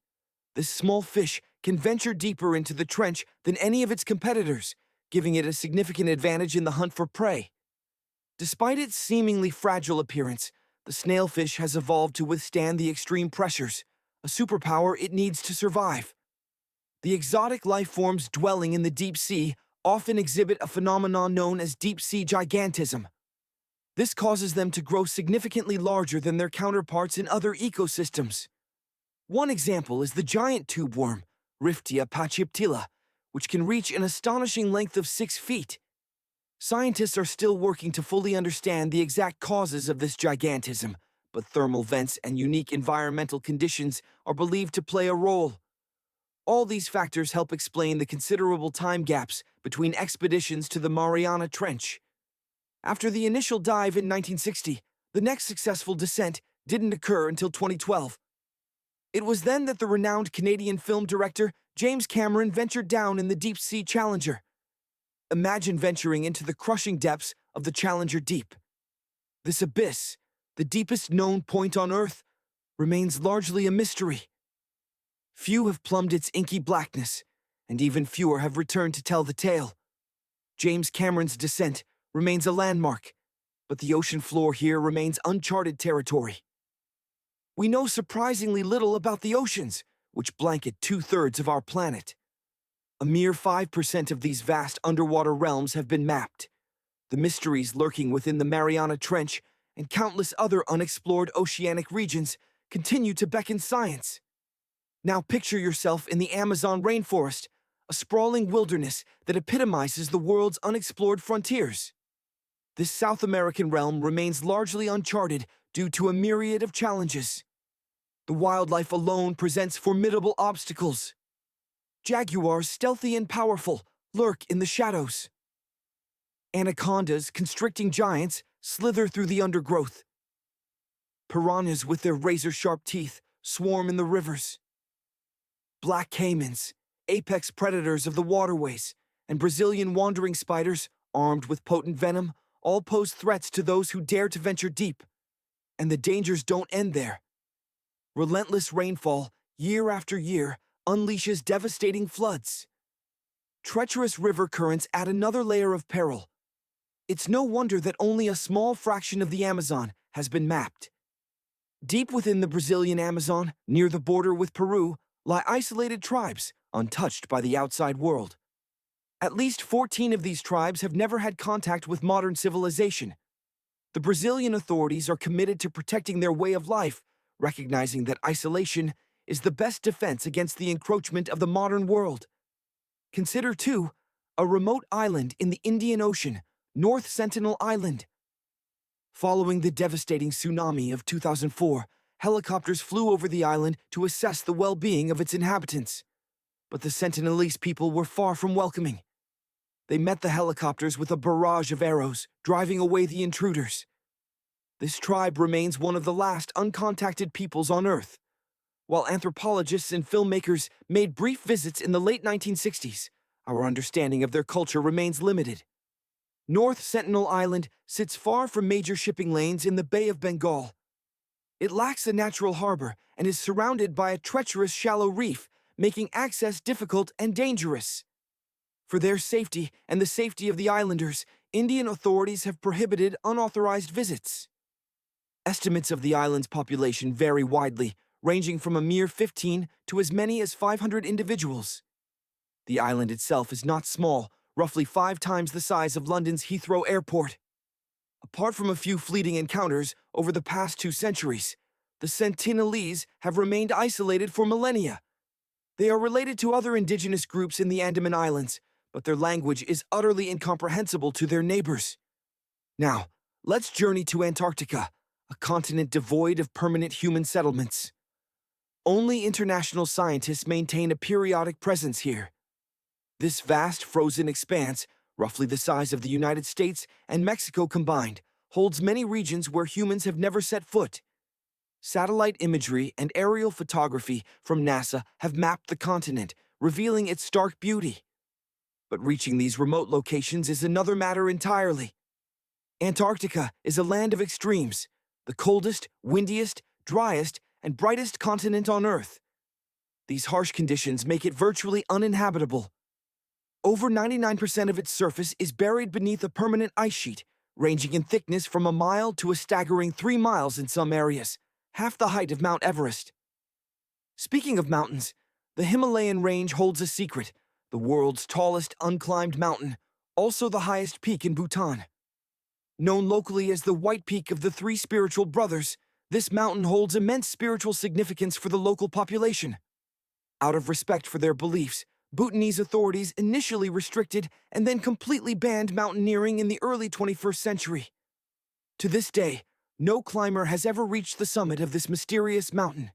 This small fish can venture deeper into the trench than any of its competitors, giving it a significant advantage in the hunt for prey. Despite its seemingly fragile appearance, the snailfish has evolved to withstand the extreme pressures, a superpower it needs to survive. The exotic life forms dwelling in the deep sea often exhibit a phenomenon known as deep-sea gigantism. This causes them to grow significantly larger than their counterparts in other ecosystems. One example is the giant tube worm, Riftia pachyptila, which can reach an astonishing length of 6 feet. Scientists are still working to fully understand the exact causes of this gigantism, but thermal vents and unique environmental conditions are believed to play a role. All these factors help explain the considerable time gaps between expeditions to the Mariana Trench. After the initial dive in 1960, the next successful descent didn't occur until 2012. It was then that the renowned Canadian film director James Cameron ventured down in the deep-sea Challenger. Imagine venturing into the crushing depths of the Challenger Deep. This abyss, the deepest known point on Earth, remains largely a mystery. Few have plumbed its inky blackness, and even fewer have returned to tell the tale. James Cameron's descent remains a landmark, but the ocean floor here remains uncharted territory. We know surprisingly little about the oceans, which blanket 2/3 of our planet. A mere 5% of these vast underwater realms have been mapped. The mysteries lurking within the Mariana Trench and countless other unexplored oceanic regions continue to beckon science. Now picture yourself in the Amazon rainforest, a sprawling wilderness that epitomizes the world's unexplored frontiers. This South American realm remains largely uncharted due to a myriad of challenges. The wildlife alone presents formidable obstacles. Jaguars, stealthy and powerful, lurk in the shadows. Anacondas, constricting giants, slither through the undergrowth. Piranhas with their razor-sharp teeth swarm in the rivers. Black caimans, apex predators of the waterways, and Brazilian wandering spiders, armed with potent venom, all pose threats to those who dare to venture deep. And the dangers don't end there. Relentless rainfall, year after year, unleashes devastating floods. Treacherous river currents add another layer of peril. It's no wonder that only a small fraction of the Amazon has been mapped. Deep within the Brazilian Amazon, near the border with Peru, lie isolated tribes, untouched by the outside world. At least 14 of these tribes have never had contact with modern civilization. The Brazilian authorities are committed to protecting their way of life, recognizing that isolation is the best defense against the encroachment of the modern world. Consider, too, a remote island in the Indian Ocean, North Sentinel Island. Following the devastating tsunami of 2004, helicopters flew over the island to assess the well-being of its inhabitants. But the Sentinelese people were far from welcoming. They met the helicopters with a barrage of arrows, driving away the intruders. This tribe remains one of the last uncontacted peoples on Earth. While anthropologists and filmmakers made brief visits in the late 1960s, our understanding of their culture remains limited. North Sentinel Island sits far from major shipping lanes in the Bay of Bengal. It lacks a natural harbor and is surrounded by a treacherous shallow reef, making access difficult and dangerous. For their safety and the safety of the islanders, Indian authorities have prohibited unauthorized visits. Estimates of the island's population vary widely, ranging from a mere 15 to as many as 500 individuals. The island itself is not small, roughly 5 times the size of London's Heathrow Airport. Apart from a few fleeting encounters over the past 2 centuries, the Sentinelese have remained isolated for millennia. They are related to other indigenous groups in the Andaman Islands, but their language is utterly incomprehensible to their neighbors. Now, let's journey to Antarctica, a continent devoid of permanent human settlements. Only international scientists maintain a periodic presence here. This vast frozen expanse, roughly the size of the United States and Mexico combined, holds many regions where humans have never set foot. Satellite imagery and aerial photography from NASA have mapped the continent, revealing its stark beauty. But reaching these remote locations is another matter entirely. Antarctica is a land of extremes, the coldest, windiest, driest, and brightest continent on Earth. These harsh conditions make it virtually uninhabitable. Over 99% of its surface is buried beneath a permanent ice sheet, ranging in thickness from a mile to a staggering 3 miles in some areas, half the height of Mount Everest. Speaking of mountains, the Himalayan range holds a secret, the world's tallest unclimbed mountain, also the highest peak in Bhutan. Known locally as the White Peak of the Three Spiritual Brothers, this mountain holds immense spiritual significance for the local population. Out of respect for their beliefs, Bhutanese authorities initially restricted and then completely banned mountaineering in the early 21st century. To this day, no climber has ever reached the summit of this mysterious mountain.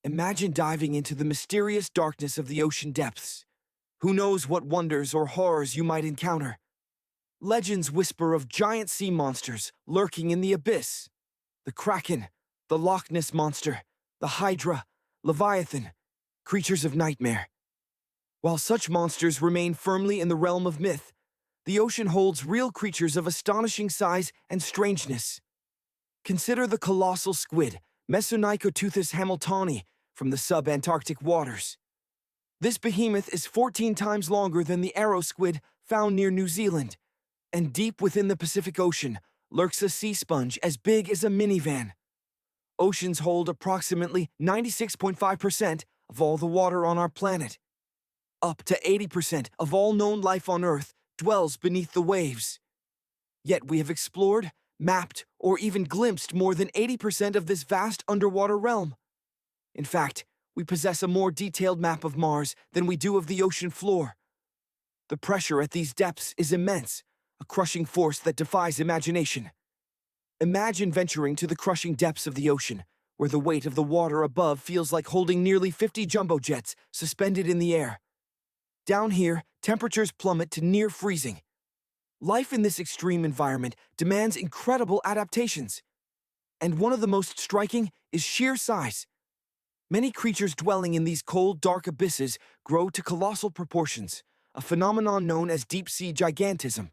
Imagine diving into the mysterious darkness of the ocean depths. Who knows what wonders or horrors you might encounter? Legends whisper of giant sea monsters lurking in the abyss. The Kraken, the Loch Ness Monster, the Hydra, Leviathan, creatures of nightmare. While such monsters remain firmly in the realm of myth, the ocean holds real creatures of astonishing size and strangeness. Consider the colossal squid, Mesonychoteuthis hamiltoni, from the sub-Antarctic waters. This behemoth is 14 times longer than the arrow squid found near New Zealand, and deep within the Pacific Ocean lurks a sea sponge as big as a minivan. Oceans hold approximately 96.5% of all the water on our planet. Up to 80% of all known life on Earth dwells beneath the waves. Yet we have explored, mapped, or even glimpsed more than 80% of this vast underwater realm. In fact, we possess a more detailed map of Mars than we do of the ocean floor. The pressure at these depths is immense, a crushing force that defies imagination. Imagine venturing to the crushing depths of the ocean, where the weight of the water above feels like holding nearly 50 jumbo jets suspended in the air. Down here, temperatures plummet to near freezing. Life in this extreme environment demands incredible adaptations. And one of the most striking is sheer size. Many creatures dwelling in these cold, dark abysses grow to colossal proportions, a phenomenon known as deep-sea gigantism.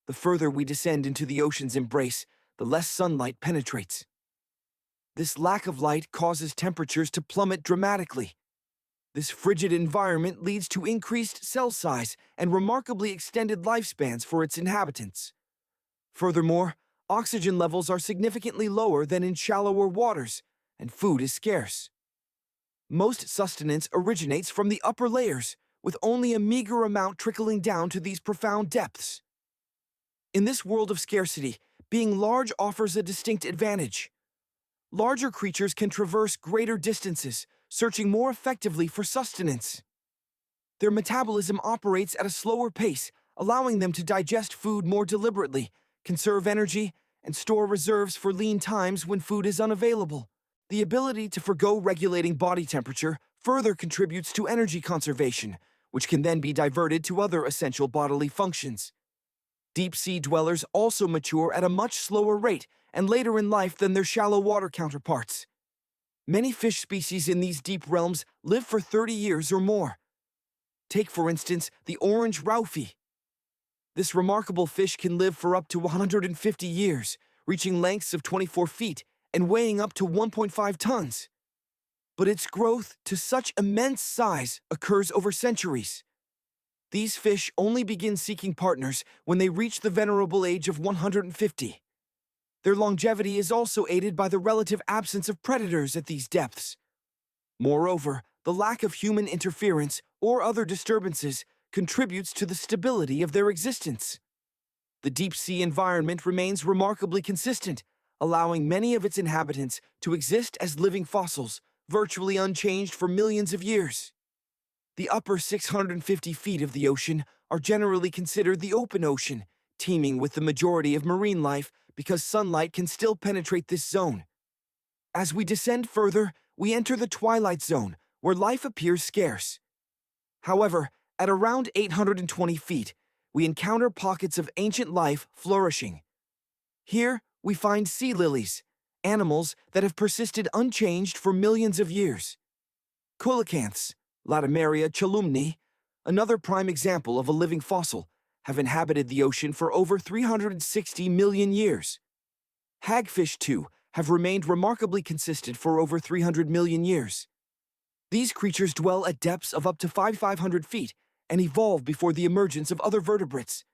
The further we descend into the ocean's embrace, the less sunlight penetrates. This lack of light causes temperatures to plummet dramatically. This frigid environment leads to increased cell size and remarkably extended lifespans for its inhabitants. Furthermore, oxygen levels are significantly lower than in shallower waters, and food is scarce. Most sustenance originates from the upper layers, with only a meager amount trickling down to these profound depths. In this world of scarcity, being large offers a distinct advantage. Larger creatures can traverse greater distances, searching more effectively for sustenance. Their metabolism operates at a slower pace, allowing them to digest food more deliberately, conserve energy, and store reserves for lean times when food is unavailable. The ability to forgo regulating body temperature further contributes to energy conservation, which can then be diverted to other essential bodily functions. Deep-sea dwellers also mature at a much slower rate and later in life than their shallow water counterparts. Many fish species in these deep realms live for 30 years or more. Take, for instance, the orange raufie. This remarkable fish can live for up to 150 years, reaching lengths of 24 feet and weighing up to 1.5 tons. But its growth to such immense size occurs over centuries. These fish only begin seeking partners when they reach the venerable age of 150. Their longevity is also aided by the relative absence of predators at these depths. Moreover, the lack of human interference or other disturbances contributes to the stability of their existence. The deep-sea environment remains remarkably consistent, allowing many of its inhabitants to exist as living fossils, virtually unchanged for millions of years. The upper 650 feet of the ocean are generally considered the open ocean, teeming with the majority of marine life because sunlight can still penetrate this zone. As we descend further, we enter the twilight zone, where life appears scarce. However, at around 820 feet, we encounter pockets of ancient life flourishing. Here, we find sea lilies, animals that have persisted unchanged for millions of years. Coelacanths, Latimeria chalumni, another prime example of a living fossil, have inhabited the ocean for over 360 million years. Hagfish, too, have remained remarkably consistent for over 300 million years. These creatures dwell at depths of up to 500 feet and evolved before the emergence of other vertebrates.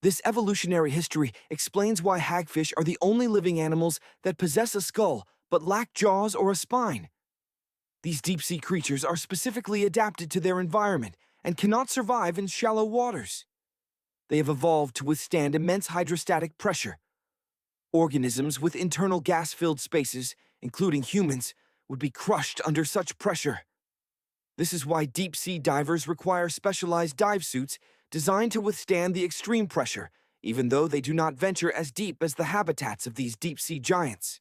This evolutionary history explains why hagfish are the only living animals that possess a skull but lack jaws or a spine. These deep-sea creatures are specifically adapted to their environment and cannot survive in shallow waters. They have evolved to withstand immense hydrostatic pressure. Organisms with internal gas-filled spaces, including humans, would be crushed under such pressure. This is why deep-sea divers require specialized dive suits designed to withstand the extreme pressure, even though they do not venture as deep as the habitats of these deep-sea giants.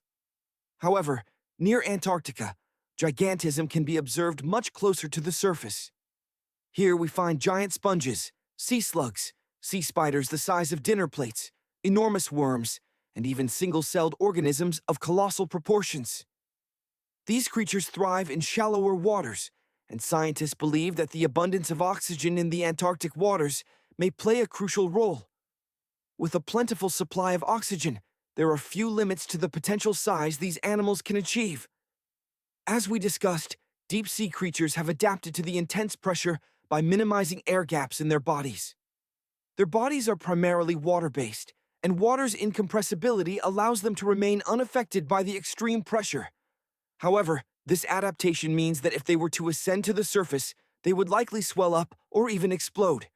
However, near Antarctica, gigantism can be observed much closer to the surface. Here we find giant sponges, sea slugs, sea spiders the size of dinner plates, enormous worms, and even single-celled organisms of colossal proportions. These creatures thrive in shallower waters, and scientists believe that the abundance of oxygen in the Antarctic waters may play a crucial role. With a plentiful supply of oxygen, there are few limits to the potential size these animals can achieve. As we discussed, deep-sea creatures have adapted to the intense pressure by minimizing air gaps in their bodies. Their bodies are primarily water-based, and water's incompressibility allows them to remain unaffected by the extreme pressure. However, this adaptation means that if they were to ascend to the surface, they would likely swell up or even explode.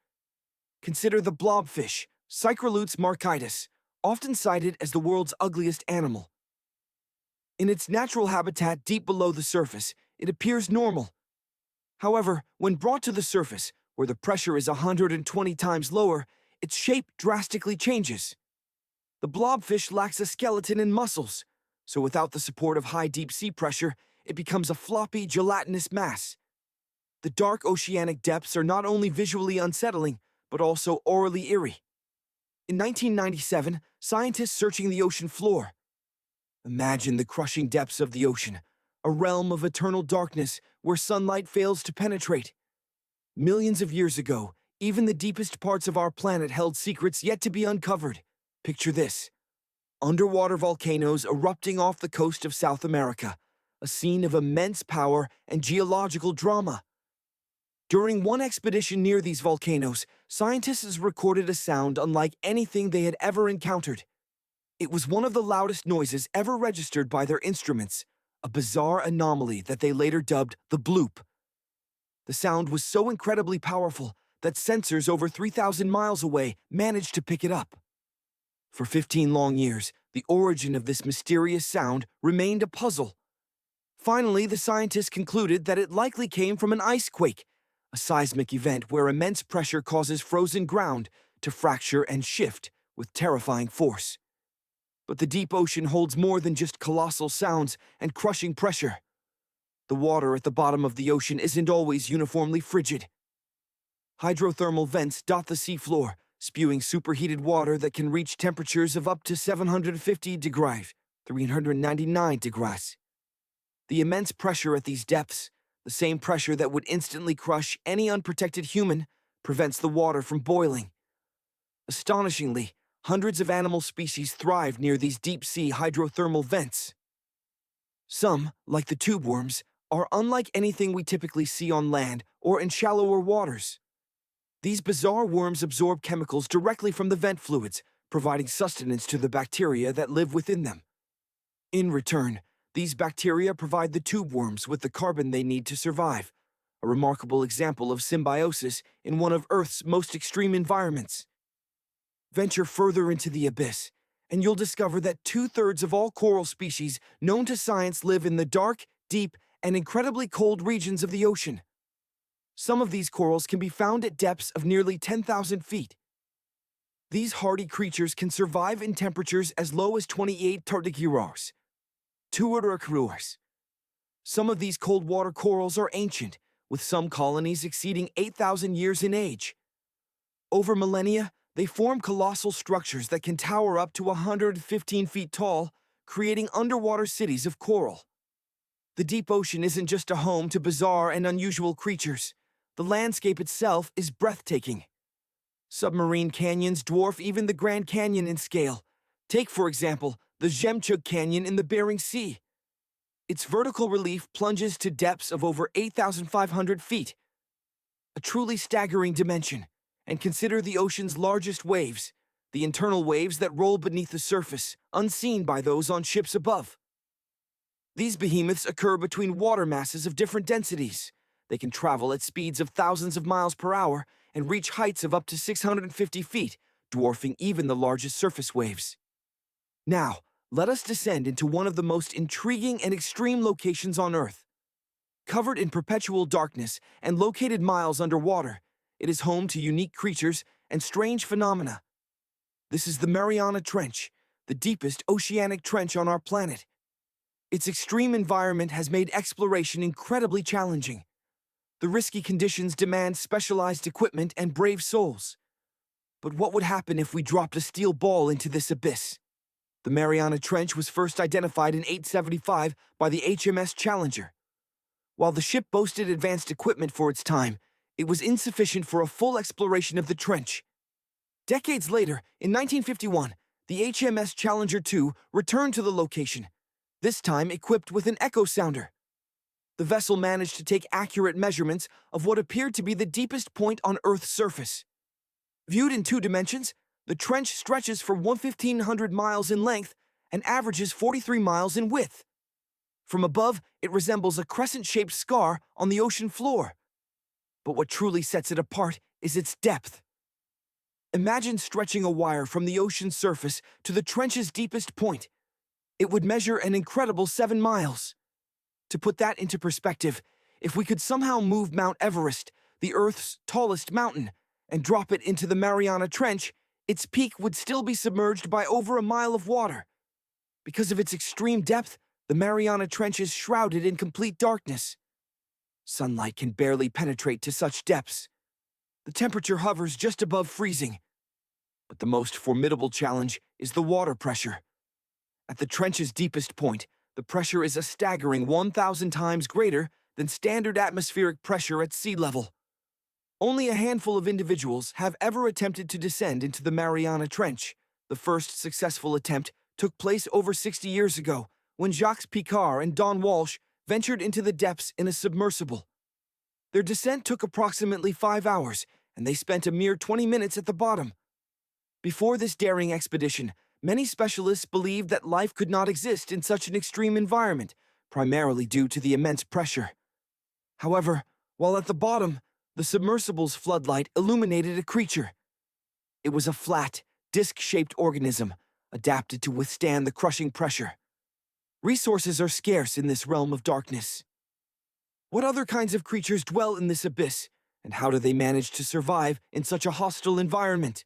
Consider the blobfish, Psychrolutes marcitus, often cited as the world's ugliest animal. In its natural habitat deep below the surface, it appears normal. However, when brought to the surface, where the pressure is 120 times lower, its shape drastically changes. The blobfish lacks a skeleton and muscles, so without the support of high deep-sea pressure, it becomes a floppy, gelatinous mass. The dark oceanic depths are not only visually unsettling, but also orally eerie. In 1997, scientists searching the ocean floor. Imagine the crushing depths of the ocean, a realm of eternal darkness where sunlight fails to penetrate. Millions of years ago, even the deepest parts of our planet held secrets yet to be uncovered. Picture this: underwater volcanoes erupting off the coast of South America, a scene of immense power and geological drama. During one expedition near these volcanoes, scientists recorded a sound unlike anything they had ever encountered. It was one of the loudest noises ever registered by their instruments, a bizarre anomaly that they later dubbed the bloop. The sound was so incredibly powerful that sensors over 3,000 miles away managed to pick it up. For 15 long years, the origin of this mysterious sound remained a puzzle. Finally, the scientists concluded that it likely came from an ice quake, a seismic event where immense pressure causes frozen ground to fracture and shift with terrifying force. But the deep ocean holds more than just colossal sounds and crushing pressure. The water at the bottom of the ocean isn't always uniformly frigid. Hydrothermal vents dot the seafloor, spewing superheated water that can reach temperatures of up to 750 degrees, 399 degrees. The immense pressure at these depths, the same pressure that would instantly crush any unprotected human, prevents the water from boiling. Astonishingly, hundreds of animal species thrive near these deep-sea hydrothermal vents. Some, like the tube worms, are unlike anything we typically see on land or in shallower waters. These bizarre worms absorb chemicals directly from the vent fluids, providing sustenance to the bacteria that live within them. In return, these bacteria provide the tube worms with the carbon they need to survive, a remarkable example of symbiosis in one of Earth's most extreme environments. Venture further into the abyss, and you'll discover that 2/3 of all coral species known to science live in the dark, deep, and incredibly cold regions of the ocean. Some of these corals can be found at depths of nearly 10,000 feet. These hardy creatures can survive in temperatures as low as 28 tardigrades. Some of these cold water corals are ancient, with some colonies exceeding 8,000 years in age. Over millennia, they form colossal structures that can tower up to 115 feet tall, creating underwater cities of coral. The deep ocean isn't just a home to bizarre and unusual creatures. The landscape itself is breathtaking. Submarine canyons dwarf even the Grand Canyon in scale. Take, for example, the Jemchug Canyon in the Bering Sea. Its vertical relief plunges to depths of over 8,500 feet, a truly staggering dimension. And consider the ocean's largest waves, the internal waves that roll beneath the surface, unseen by those on ships above. These behemoths occur between water masses of different densities. They can travel at speeds of thousands of miles per hour and reach heights of up to 650 feet, dwarfing even the largest surface waves. Now, let us descend into one of the most intriguing and extreme locations on Earth. Covered in perpetual darkness and located miles underwater, it is home to unique creatures and strange phenomena. This is the Mariana Trench, the deepest oceanic trench on our planet. Its extreme environment has made exploration incredibly challenging. The risky conditions demand specialized equipment and brave souls. But what would happen if we dropped a steel ball into this abyss? The Mariana Trench was first identified in 875 by the HMS Challenger. While the ship boasted advanced equipment for its time, it was insufficient for a full exploration of the trench. Decades later, in 1951, the HMS Challenger II returned to the location, this time equipped with an echo sounder. The vessel managed to take accurate measurements of what appeared to be the deepest point on Earth's surface. Viewed in 2 dimensions, the trench stretches for 1,500 miles in length and averages 43 miles in width. From above, it resembles a crescent-shaped scar on the ocean floor. But what truly sets it apart is its depth. Imagine stretching a wire from the ocean's surface to the trench's deepest point. It would measure an incredible 7 miles. To put that into perspective, if we could somehow move Mount Everest, the Earth's tallest mountain, and drop it into the Mariana Trench, its peak would still be submerged by over a mile of water. Because of its extreme depth, the Mariana Trench is shrouded in complete darkness. Sunlight can barely penetrate to such depths. The temperature hovers just above freezing. But the most formidable challenge is the water pressure. At the trench's deepest point, the pressure is a staggering 1,000 times greater than standard atmospheric pressure at sea level. Only a handful of individuals have ever attempted to descend into the Mariana Trench. The first successful attempt took place over 60 years ago, when Jacques Picard and Don Walsh ventured into the depths in a submersible. Their descent took approximately 5 hours, and they spent a mere 20 minutes at the bottom. Before this daring expedition, many specialists believed that life could not exist in such an extreme environment, primarily due to the immense pressure. However, while at the bottom, the submersible's floodlight illuminated a creature. It was a flat, disc-shaped organism, adapted to withstand the crushing pressure. Resources are scarce in this realm of darkness. What other kinds of creatures dwell in this abyss, and how do they manage to survive in such a hostile environment?